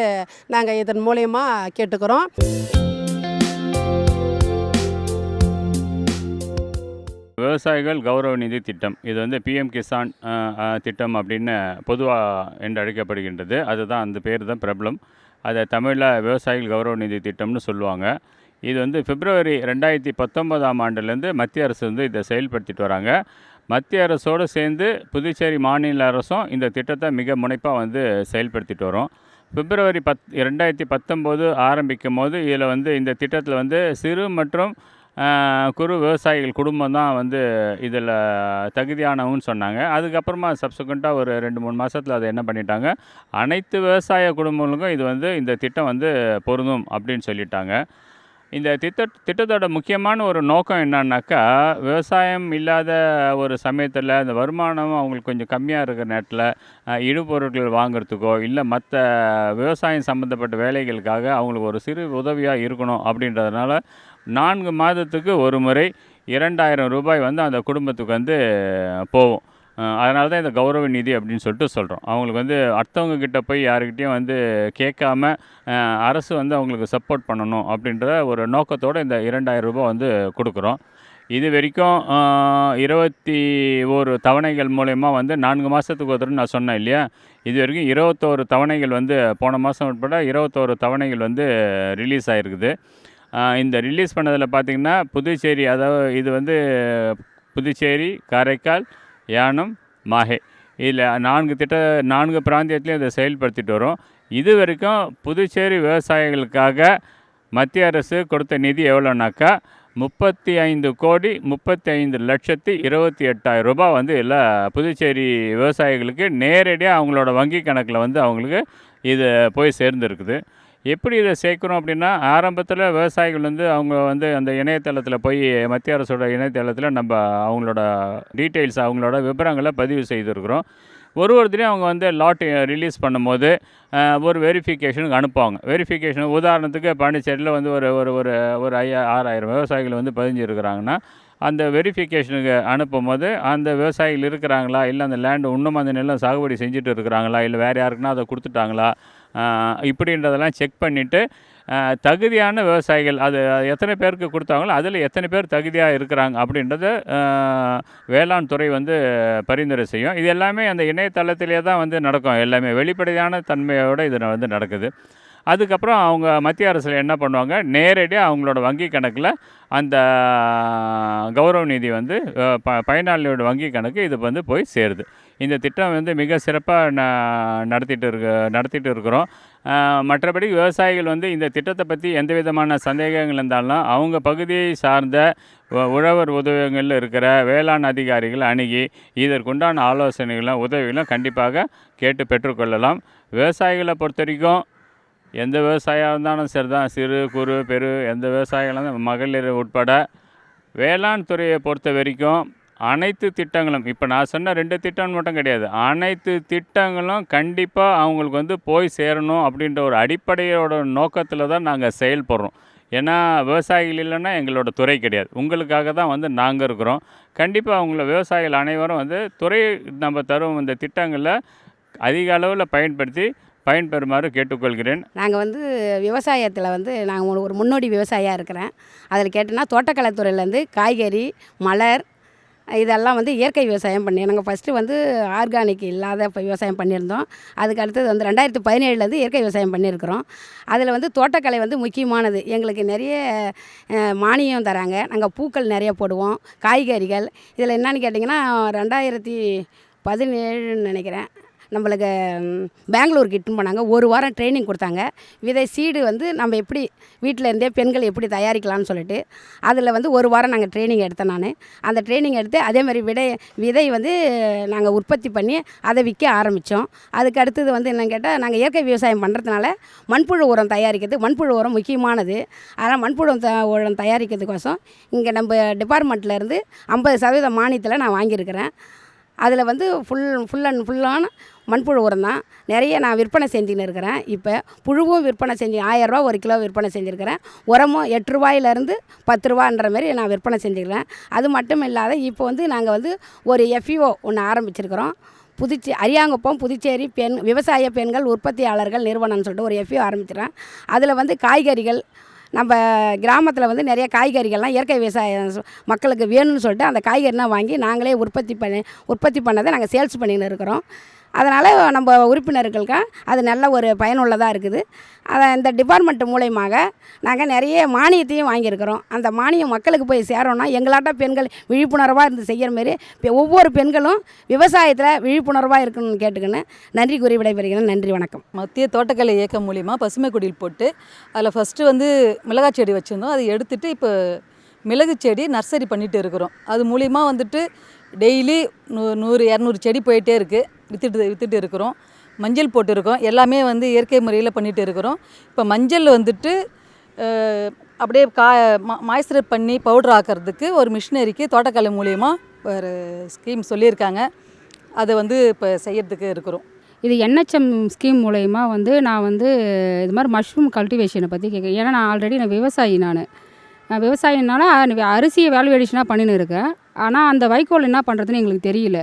நாங்கள் இதன் மூலயமா கேட்டுக்கிறோம். விவசாயிகள் கௌரவ நிதி திட்டம், இது வந்து PM கிசான் திட்டம் அப்படின்னு பொதுவாக என்று அழைக்கப்படுகின்றது. அதுதான் அந்த பேர் தான் பிரபலம். அதை தமிழில் விவசாயிகள் கௌரவ நிதி திட்டம்னு சொல்லுவாங்க. இது வந்து பிப்ரவரி 2019ஆம் ஆண்டுலேருந்து மத்திய அரசு வந்து இதை செயல்படுத்திட்டு வராங்க. மத்திய அரசோடு சேர்ந்து புதுச்சேரி மாநில அரசும் இந்த திட்டத்தை மிக முனைப்பாக வந்து செயல்படுத்திட்டு வரோம். பிப்ரவரி 2019 ஆரம்பிக்கும் போது இதில் வந்து இந்த திட்டத்தில் வந்து சிறு மற்றும் குறு விவசாயிகள் குடும்பம் தான் வந்து இதில் தகுதியானவங்கன்னு சொன்னாங்க. அதுக்கப்புறமா சப்சிக்வெண்ட்டாக ஒரு 2-3 மாதத்தில் அதை என்ன பண்ணிட்டாங்க, அனைத்து விவசாய குடும்பங்களுக்கும் இது வந்து இந்த திட்டம் வந்து பொருந்தும் அப்படின்னு சொல்லிட்டாங்க. இந்த திட்டத்தோட முக்கியமான ஒரு நோக்கம் என்னன்னாக்கா, விவசாயம் இல்லாத ஒரு சமயத்தில் இந்த வருமானம் அவங்களுக்கு கொஞ்சம் கம்மியாக இருக்கிற நேரத்தில் இடுபொருட்கள் வாங்குறதுக்கோ இல்லை மற்ற விவசாயம் சம்மந்தப்பட்ட வேலைகளுக்காக அவங்களுக்கு ஒரு சிறு உதவியாக இருக்கணும் அப்படின்றதுனால 4 மாதத்துக்கு ஒரு முறை 2000 ரூபாய் வந்து அந்த குடும்பத்துக்கு வந்து போகும். அதனால தான் இந்த கௌரவ நிதி அப்படின்னு சொல்லிட்டு சொல்கிறோம். அவங்களுக்கு வந்து அடுத்தவங்க கிட்ட போய் யாருக்கிட்டையும் வந்து கேட்காம அரசு வந்து அவங்களுக்கு சப்போர்ட் பண்ணணும் அப்படின்ற ஒரு நோக்கத்தோடு இந்த 2000 ரூபாய் வந்து கொடுக்குறோம். இது வரைக்கும் 21 தவணைகள் மூலயமா வந்து 4 மாதத்துக்கு ஒருத்தர் நான் சொன்னேன் இல்லையா, இது வரைக்கும் 21 தவணைகள் வந்து போன மாதம் உட்பட 21 தவணைகள் வந்து ரிலீஸ் ஆகிருக்குது. இந்த ரிலீஸ் பண்ணதில் பார்த்திங்கன்னா புதுச்சேரி, அதாவது இது வந்து புதுச்சேரி, காரைக்கால், யானம், மாஹே, இதில் 4 பிராந்தியத்துலேயும் இதை செயல்படுத்திட்டு வரோம். இது வரைக்கும் புதுச்சேரி விவசாயிகளுக்காக மத்திய அரசு கொடுத்த நிதி எவ்வளோனாக்கா 35,35,28,028 ரூபாய் வந்து இல்லை புதுச்சேரி விவசாயிகளுக்கு நேரடியாக அவங்களோட வங்கி கணக்கில் வந்து அவங்களுக்கு இது போய் சேர்ந்துருக்குது. எப்படி இதை சேர்க்குறோம் அப்படின்னா, ஆரம்பத்தில் விவசாயிகள் வந்து அவங்க வந்து அந்த இணையதளத்தில் போய் மத்திய அரசோட இணையதளத்தில் நம்ம அவங்களோட டீட்டெயில்ஸ், அவங்களோட விவரங்களை பதிவு செய்திருக்கிறோம். ஒரு தினம் அவங்க வந்து லாட் ரிலீஸ் பண்ணும்போது ஒரு வெரிஃபிகேஷனுக்கு அனுப்புவாங்க. வெரிஃபிகேஷன் உதாரணத்துக்கு பாண்டிச்சேரியில் வந்து ஒரு ஒரு ஒரு ஒரு 6,000 விவசாயிகள் வந்து பதிஞ்சிருக்கிறாங்கன்னா, அந்த வெரிஃபிகேஷனுக்கு அனுப்பும் போது அந்த விவசாயிகள் இருக்கிறாங்களா, இல்லை அந்த லேண்டு இன்னும் அந்த நிலம் சாகுபடி செஞ்சுட்டு இருக்கிறாங்களா, இல்லை வேறு யாருக்குன்னா அதை கொடுத்துட்டாங்களா, இப்படின்றதெல்லாம் செக் பண்ணிவிட்டு தகுதியான விவசாயிகள் அது எத்தனை பேருக்கு கொடுத்தாங்களோ அதில் எத்தனை பேர் தகுதியாக இருக்கிறாங்க அப்படின்றத வேளாண் துறை வந்து பரிந்துரை செய்யும். இது எல்லாமே அந்த இணையதளத்திலே தான் வந்து நடக்கும். எல்லாமே வெளிப்படையான தன்மையோடு இது வந்து நடக்குது. அதுக்கப்புறம் அவங்க மத்திய அரசில் என்ன பண்ணுவாங்க, நேரடியாக அவங்களோட வங்கி கணக்கில் அந்த கௌரவ நிதி வந்து பயனாளியோட வங்கி கணக்கு இது வந்து போய் சேருது. இந்த திட்டம் வந்து மிக சிறப்பாக நடத்திட்டு இருக்கிறோம். மற்றபடி விவசாயிகள் வந்து இந்த திட்டத்தை பற்றி எந்த விதமான சந்தேகங்கள் இருந்தாலும் அவங்க பகுதியை சார்ந்த உழவர் உதவிகளில் இருக்கிற வேளாண் அதிகாரிகள் அணுகி இதற்குண்டான ஆலோசனைகளும் உதவிகளும் கண்டிப்பாக கேட்டு பெற்றுக்கொள்ளலாம். விவசாயிகளை பொறுத்த வரைக்கும் எந்த விவசாயியாக இருந்தாலும் சரி தான், சிறு குறு பெரு எந்த விவசாயிகளும் மகளிர் உட்பட வேளாண் துறையை பொறுத்த வரைக்கும் அனைத்து திட்டங்களும், இப்போ நான் சொன்ன 2 திட்டம் மட்டும் கிடையாது, அனைத்து திட்டங்களும் கண்டிப்பாக அவங்களுக்கு வந்து போய் சேரணும் அப்படின்ற ஒரு அடிப்படையோட நோக்கத்தில் தான் நாங்கள் செயல்படுறோம். ஏன்னா விவசாயிகள் இல்லைன்னா எங்களோட துறை கிடையாது. உங்களுக்காக தான் வந்து நாங்கள் இருக்கிறோம். கண்டிப்பாக அவங்கள விவசாயிகள் அனைவரும் வந்து துறை நம்ம தரும் இந்த திட்டங்களில் அதிக அளவில் பயன்பெறுமாறு கேட்டுக்கொள்கிறேன். நாங்கள் வந்து விவசாயத்தில் வந்து நாங்கள் ஒரு முன்னோடி விவசாயியாக இருக்கிறேன். அதில் கேட்டோன்னா தோட்டக்கலைத்துறையிலேருந்து காய்கறி, மலர் இதெல்லாம் வந்து இயற்கை விவசாயம் பண்ணி நாங்கள் ஃபஸ்ட்டு வந்து ஆர்கானிக் இல்லாத விவசாயம் பண்ணியிருந்தோம். அதுக்கு அடுத்தது வந்து 2017லேருந்து இயற்கை விவசாயம் பண்ணியிருக்கிறோம். அதில் வந்து தோட்டக்கலை வந்து முக்கியமானது. எங்களுக்கு நிறைய மானியம் தராங்க. நாங்கள் பூக்கள் நிறைய போடுவோம், காய்கறிகள். இதில் என்னன்னு கேட்டிங்கன்னா 2017 நினைக்கிறேன், நம்மளுக்கு பெங்களூருக்கு இட்டுன்னு போனாங்க. ஒரு வாரம் ட்ரைனிங் கொடுத்தாங்க. விதை சீடு வந்து நம்ம எப்படி வீட்டில் இருந்தே பெண்கள் எப்படி தயாரிக்கலாம்னு சொல்லிட்டு அதில் வந்து ஒரு வாரம் நாங்கள் ட்ரைனிங் எடுத்தேன். நான் அந்த ட்ரைனிங் எடுத்து அதேமாதிரி விதை வந்து நாங்கள் உற்பத்தி பண்ணி அதை விற்க ஆரம்பித்தோம். அதுக்கு அடுத்தது வந்து என்னன்னு கேட்டால், நாங்கள் இயற்கை விவசாயம் பண்ணுறதுனால மண்புழு உரம் தயாரிக்கிறது, மண்புழு உரம் முக்கியமானது. அதனால் மண்புழு உரம் தயாரிக்கிறதுக்கோசம் இங்கே நம்ம டிபார்ட்மெண்ட்லேருந்து 50% மானியத்தில் நான் வாங்கியிருக்கிறேன். அதில் வந்து ஃபுல்லான மண்புழு உரம் தான் நிறைய நான் விற்பனை செஞ்சுன்னு இருக்கிறேன். இப்போ புழுவும் விற்பனை செஞ்சு 1000 ரூபா 1 கிலோ விற்பனை செஞ்சுருக்கிறேன். உரமும் 8 ரூபாயிலேருந்து 10 ரூபான்ற மாதிரி நான் விற்பனை செஞ்சுருக்கிறேன். அது மட்டும் இல்லாத இப்போ வந்து நாங்கள் வந்து ஒரு FPO ஒன்று ஆரம்பிச்சிருக்கிறோம். அரியாங்குப்பம் புதுச்சேரி விவசாய பெண்கள் உற்பத்தியாளர்கள் நிறுவனம்னு சொல்லிட்டு ஒரு FPO ஆரம்பிச்சிடறேன். அதில் வந்து காய்கறிகள், நம்ம கிராமத்தில் வந்து நிறைய காய்கறிகள்லாம் இயற்கை விவசாயம் மக்களுக்கு வேணும்னு சொல்லிட்டு அந்த காய்கறிலாம் வாங்கி நாங்களே உற்பத்தி பண்ணதை நாங்கள் சேல்ஸ் பண்ணின்னு இருக்கிறோம். அதனால் நம்ம உறுப்பினர்களுக்கு அது நல்ல ஒரு பயனுள்ளதாக இருக்குது. அதை இந்த டிபார்ட்மெண்ட் மூலயமாக நாங்கள் நிறைய மானியத்தையும் வாங்கியிருக்கிறோம். அந்த மானியம் மக்களுக்கு போய் சேரோன்னா எங்களாட்ட பெண்கள் விழிப்புணர்வாக இருந்து செய்கிற மாரி ஒவ்வொரு பெண்களும் விவசாயத்தில் விழிப்புணர்வாக இருக்கணும்னு கேட்டுக்கின்னு நன்றி கூறி விடைபெறுகிறேன். நன்றி, வணக்கம். மத்திய தோட்டக்கலை இயக்கம் மூலிமா பசுமை குடில் போட்டு அதில் ஃபஸ்ட்டு வந்து மிளகாய் செடி வச்சுருந்தோம். அதை எடுத்துகிட்டு இப்போ மிளகு செடி நர்சரி பண்ணிகிட்டு இருக்கிறோம். அது மூலிமா வந்துட்டு டெய்லி 100-200 செடி போயிட்டே இருக்குது. விற்றுட்டு இருக்கிறோம். மஞ்சள் போட்டிருக்கோம். எல்லாமே வந்து இயற்கை முறையில் பண்ணிகிட்டு இருக்கிறோம். இப்போ மஞ்சள் வந்துட்டு அப்படியே மாய்ஸ்சரைஸ் பண்ணி பவுடர் ஆக்கிறதுக்கு ஒரு மிஷினரிக்கு தோட்டக்கலை மூலிமா ஒரு ஸ்கீம் சொல்லியிருக்காங்க. அதை வந்து இப்போ செய்யறதுக்கு இருக்கிறோம். இது NHM ஸ்கீம் மூலயமா வந்து நான் வந்து இது மாதிரி மஷ்ரூம் கல்டிவேஷனை பற்றி கேட்குறேன். ஏன்னா நான் ஆல்ரெடி விவசாயி. நான் விவசாயினால அரிசியை வேல்யூவேஷனாக பண்ணின்னு இருக்கேன். ஆனால் அந்த வைக்கோல் என்ன பண்ணுறதுன்னு எங்களுக்கு தெரியல.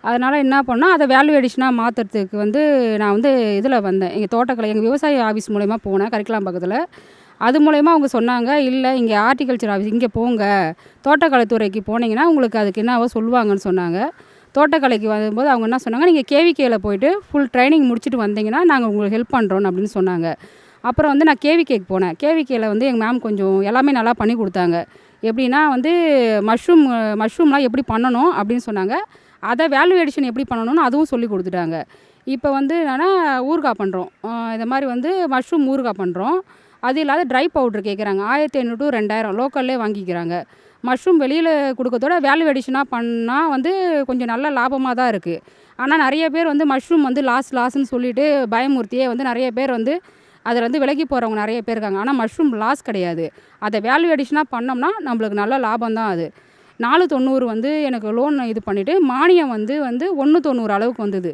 அதனால் என்ன பண்ணால் அதை வேல்யூவேஷனாக மாற்றுறதுக்கு வந்து நான் வந்து இதில் வந்தேன். எங்கள் தோட்டக்கலை எங்கள் விவசாய ஆஃபீஸ் மூலயமா போனேன், கரிக்கலாம் பக்கத்தில். அது மூலயமா அவங்க சொன்னாங்க, இல்லை இங்கே ஹார்டிகல்ச்சர் ஆஃபீஸ் இங்கே போங்க, தோட்டக்கலைத்துறைக்கு போனீங்கன்னா உங்களுக்கு அதுக்கு என்னவோ சொல்லுவாங்கன்னு சொன்னாங்க. தோட்டக்கலைக்கு வரும்போது அவங்க என்ன சொன்னாங்க, நீங்கள் KVKயில் போயிட்டு ஃபுல் ட்ரைனிங் முடிச்சுட்டு வந்தீங்கன்னா நாங்கள் உங்களுக்கு ஹெல்ப் பண்ணுறோம் அப்படின்னு சொன்னாங்க. அப்புறம் வந்து நான் KVKக்கு போனேன். KVKயில் வந்து எங்கள் மேம் கொஞ்சம் எல்லாமே நல்லா பண்ணி கொடுத்தாங்க. எப்படின்னா வந்து மஷ்ரூம்லாம் எப்படி பண்ணணும் அப்படின்னு சொன்னாங்க. அதை வேல்யூவேஷன் எப்படி பண்ணணும்னு அதுவும் சொல்லி கொடுத்துட்டாங்க. இப்போ வந்து என்னென்னா ஊறுகாய் பண்ணுறோம். இதை மாதிரி வந்து மஷ்ரூம் ஊறுகாய் பண்ணுறோம். அது இல்லாத ட்ரை பவுட்ரு கேட்குறாங்க. 1500 to 2000 லோக்கல்லே வாங்கிக்கிறாங்க. மஷ்ரூம் வெளியில் கொடுக்கறதோட வேல்யூவேஷனாக பண்ணால் வந்து கொஞ்சம் நல்ல லாபமாக தான் இருக்குது. ஆனால் நிறைய பேர் வந்து மஷ்ரூம் வந்து லாஸ்ன்னு சொல்லிவிட்டு பயமுறுத்தியே வந்து நிறைய பேர் வந்து அதில் வந்து விலகி போகிறவங்க நிறைய பேர் இருக்காங்க. ஆனால் மஷ்ரூம் லாஸ் கிடையாது. அதை வேல்யூவேஷனாக பண்ணோம்னா நம்மளுக்கு நல்ல லாபம் தான். அது 490 வந்து எனக்கு லோன் இது பண்ணிவிட்டு மானியம் வந்து 190 அளவுக்கு வந்தது.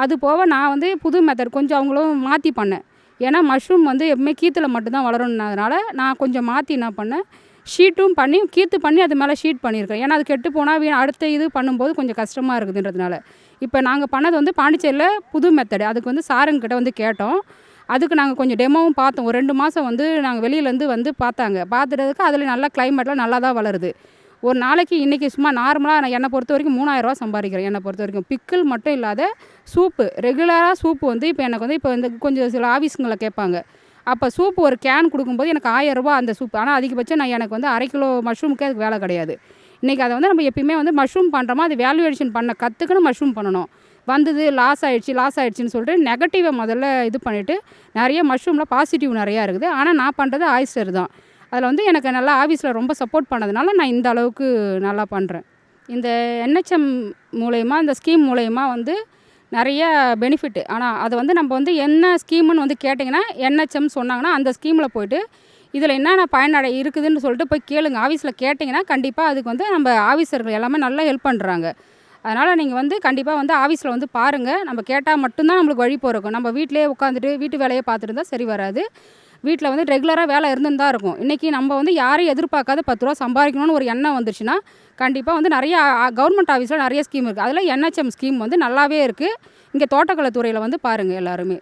அது போக நான் வந்து புது மெத்தட் கொஞ்சம் அவங்களும் மாற்றி பண்ணேன். ஏன்னா மஷ்ரூம் வந்து எப்பவுமே கீத்தில் மட்டும்தான் வளரணுன்றதுனால நான் கொஞ்சம் மாற்றி என்ன பண்ணேன், ஷீட்டும் பண்ணி கீத்து பண்ணி அது மேலே ஷீட் பண்ணியிருக்கேன். ஏன்னா அது கெட்டு போனால் அடுத்த இது பண்ணும்போது கொஞ்சம் கஷ்டமாக இருக்குதுன்றதுனால. இப்போ நாங்கள் பண்ணது வந்து பாண்டிச்சேரியில் புது மெத்தடு. அதுக்கு வந்து சாருங்கிட்ட வந்து கேட்டோம். அதுக்கு நாங்கள் கொஞ்சம் டெமோவும் பார்த்தோம். ஒரு 2 மாதம் வந்து நாங்கள் வெளியிலேருந்து வந்து பார்த்தாங்க. பார்த்துட்டதுக்கு அதில் நல்ல கிளைமேட்டில் நல்லா தான் வளருது. ஒரு நாளைக்கு இன்றைக்கி சும்மா நார்மலாக என்னை பொறுத்த வரைக்கும் 3000 ரூபா சம்பாதிக்கிறேன். என்னை பொறுத்த வரைக்கும் பிக்கிள் மட்டும் இல்லாத சூப்பு, ரெகுலராக சூப்பு வந்து இப்போ எனக்கு வந்து இப்போ வந்து கொஞ்சம் சில ஆஃபீஸுங்களை கேட்பாங்க. அப்போ சூப்பு ஒரு கேன் கொடுக்கும்போது எனக்கு 1000 ரூபா அந்த சூப்பு. ஆனால் அதிகபட்சம் எனக்கு வந்து 1/2 கிலோ மஷ்ரூமுக்கே அதுக்கு வேலை கிடையாது. இன்றைக்கி அதை வந்து நம்ம எப்பயுமே வந்து மஷ்ரூம் பண்ணுறோமா அது வேல்யூவேஷன் பண்ண கற்றுக்கணும். மஷ்ரூம் பண்ணணும். வந்தது லாஸ் ஆகிடுச்சின்னு சொல்லிட்டு நெகட்டிவை முதல்ல இது பண்ணிவிட்டு நிறைய மஷ்ரூமில் பாசிட்டிவ் நிறையா இருக்குது. ஆனால் நான் பண்ணுறது ஆயிஸ்டர் தான். அதில் வந்து எனக்கு நல்லா ஆஃபீஸில் ரொம்ப சப்போர்ட் பண்ணதுனால நான் இந்த அளவுக்கு நல்லா பண்ணுறேன். இந்த NHM மூலயமா இந்த ஸ்கீம் மூலயமா வந்து நிறைய பெனிஃபிட்டு. ஆனால் அதை வந்து நம்ம வந்து என்ன ஸ்கீமுன்னு வந்து கேட்டிங்கன்னா என்ஹெச்எம் சொன்னாங்கன்னா அந்த ஸ்கீமில் போயிட்டு இதில் என்னென்ன பயனடை இருக்குதுன்னு சொல்லிட்டு போய் கேளுங்க. ஆஃபீஸில் கேட்டிங்கன்னா கண்டிப்பாக அதுக்கு வந்து நம்ம ஆஃபீஸர்கள் எல்லாமே நல்லா ஹெல்ப் பண்ணுறாங்க. அதனால் நீங்கள் வந்து கண்டிப்பாக வந்து ஆஃபீஸில் வந்து பாருங்கள். நம்ம கேட்டால் மட்டும்தான் நம்மளுக்கு வழி பிறக்கும். நம்ம வீட்டிலேயே உட்காந்துட்டு வீட்டு வேலையை பார்த்துட்டு இருந்தால் சரி வராது. வீட்டில் வந்து ரெகுலராக வேலை இருந்துன்னு தான் இருக்கும். இன்றைக்கி நம்ம வந்து யாரையும் எதிர்பார்க்காத 10 ரூபா சம்பாதிக்கணும்னு ஒரு எண்ணம் வந்துருச்சுன்னா கண்டிப்பாக வந்து நிறைய கவர்மெண்ட் ஆஃபீஸில் நிறைய ஸ்கீம் இருக்குது. அதில் என்ஹெச்எம் ஸ்கீம் வந்து நல்லாவே இருக்குது. இங்கே தோட்டக்கலை துறையில் வந்து பாருங்கள் எல்லாருமே.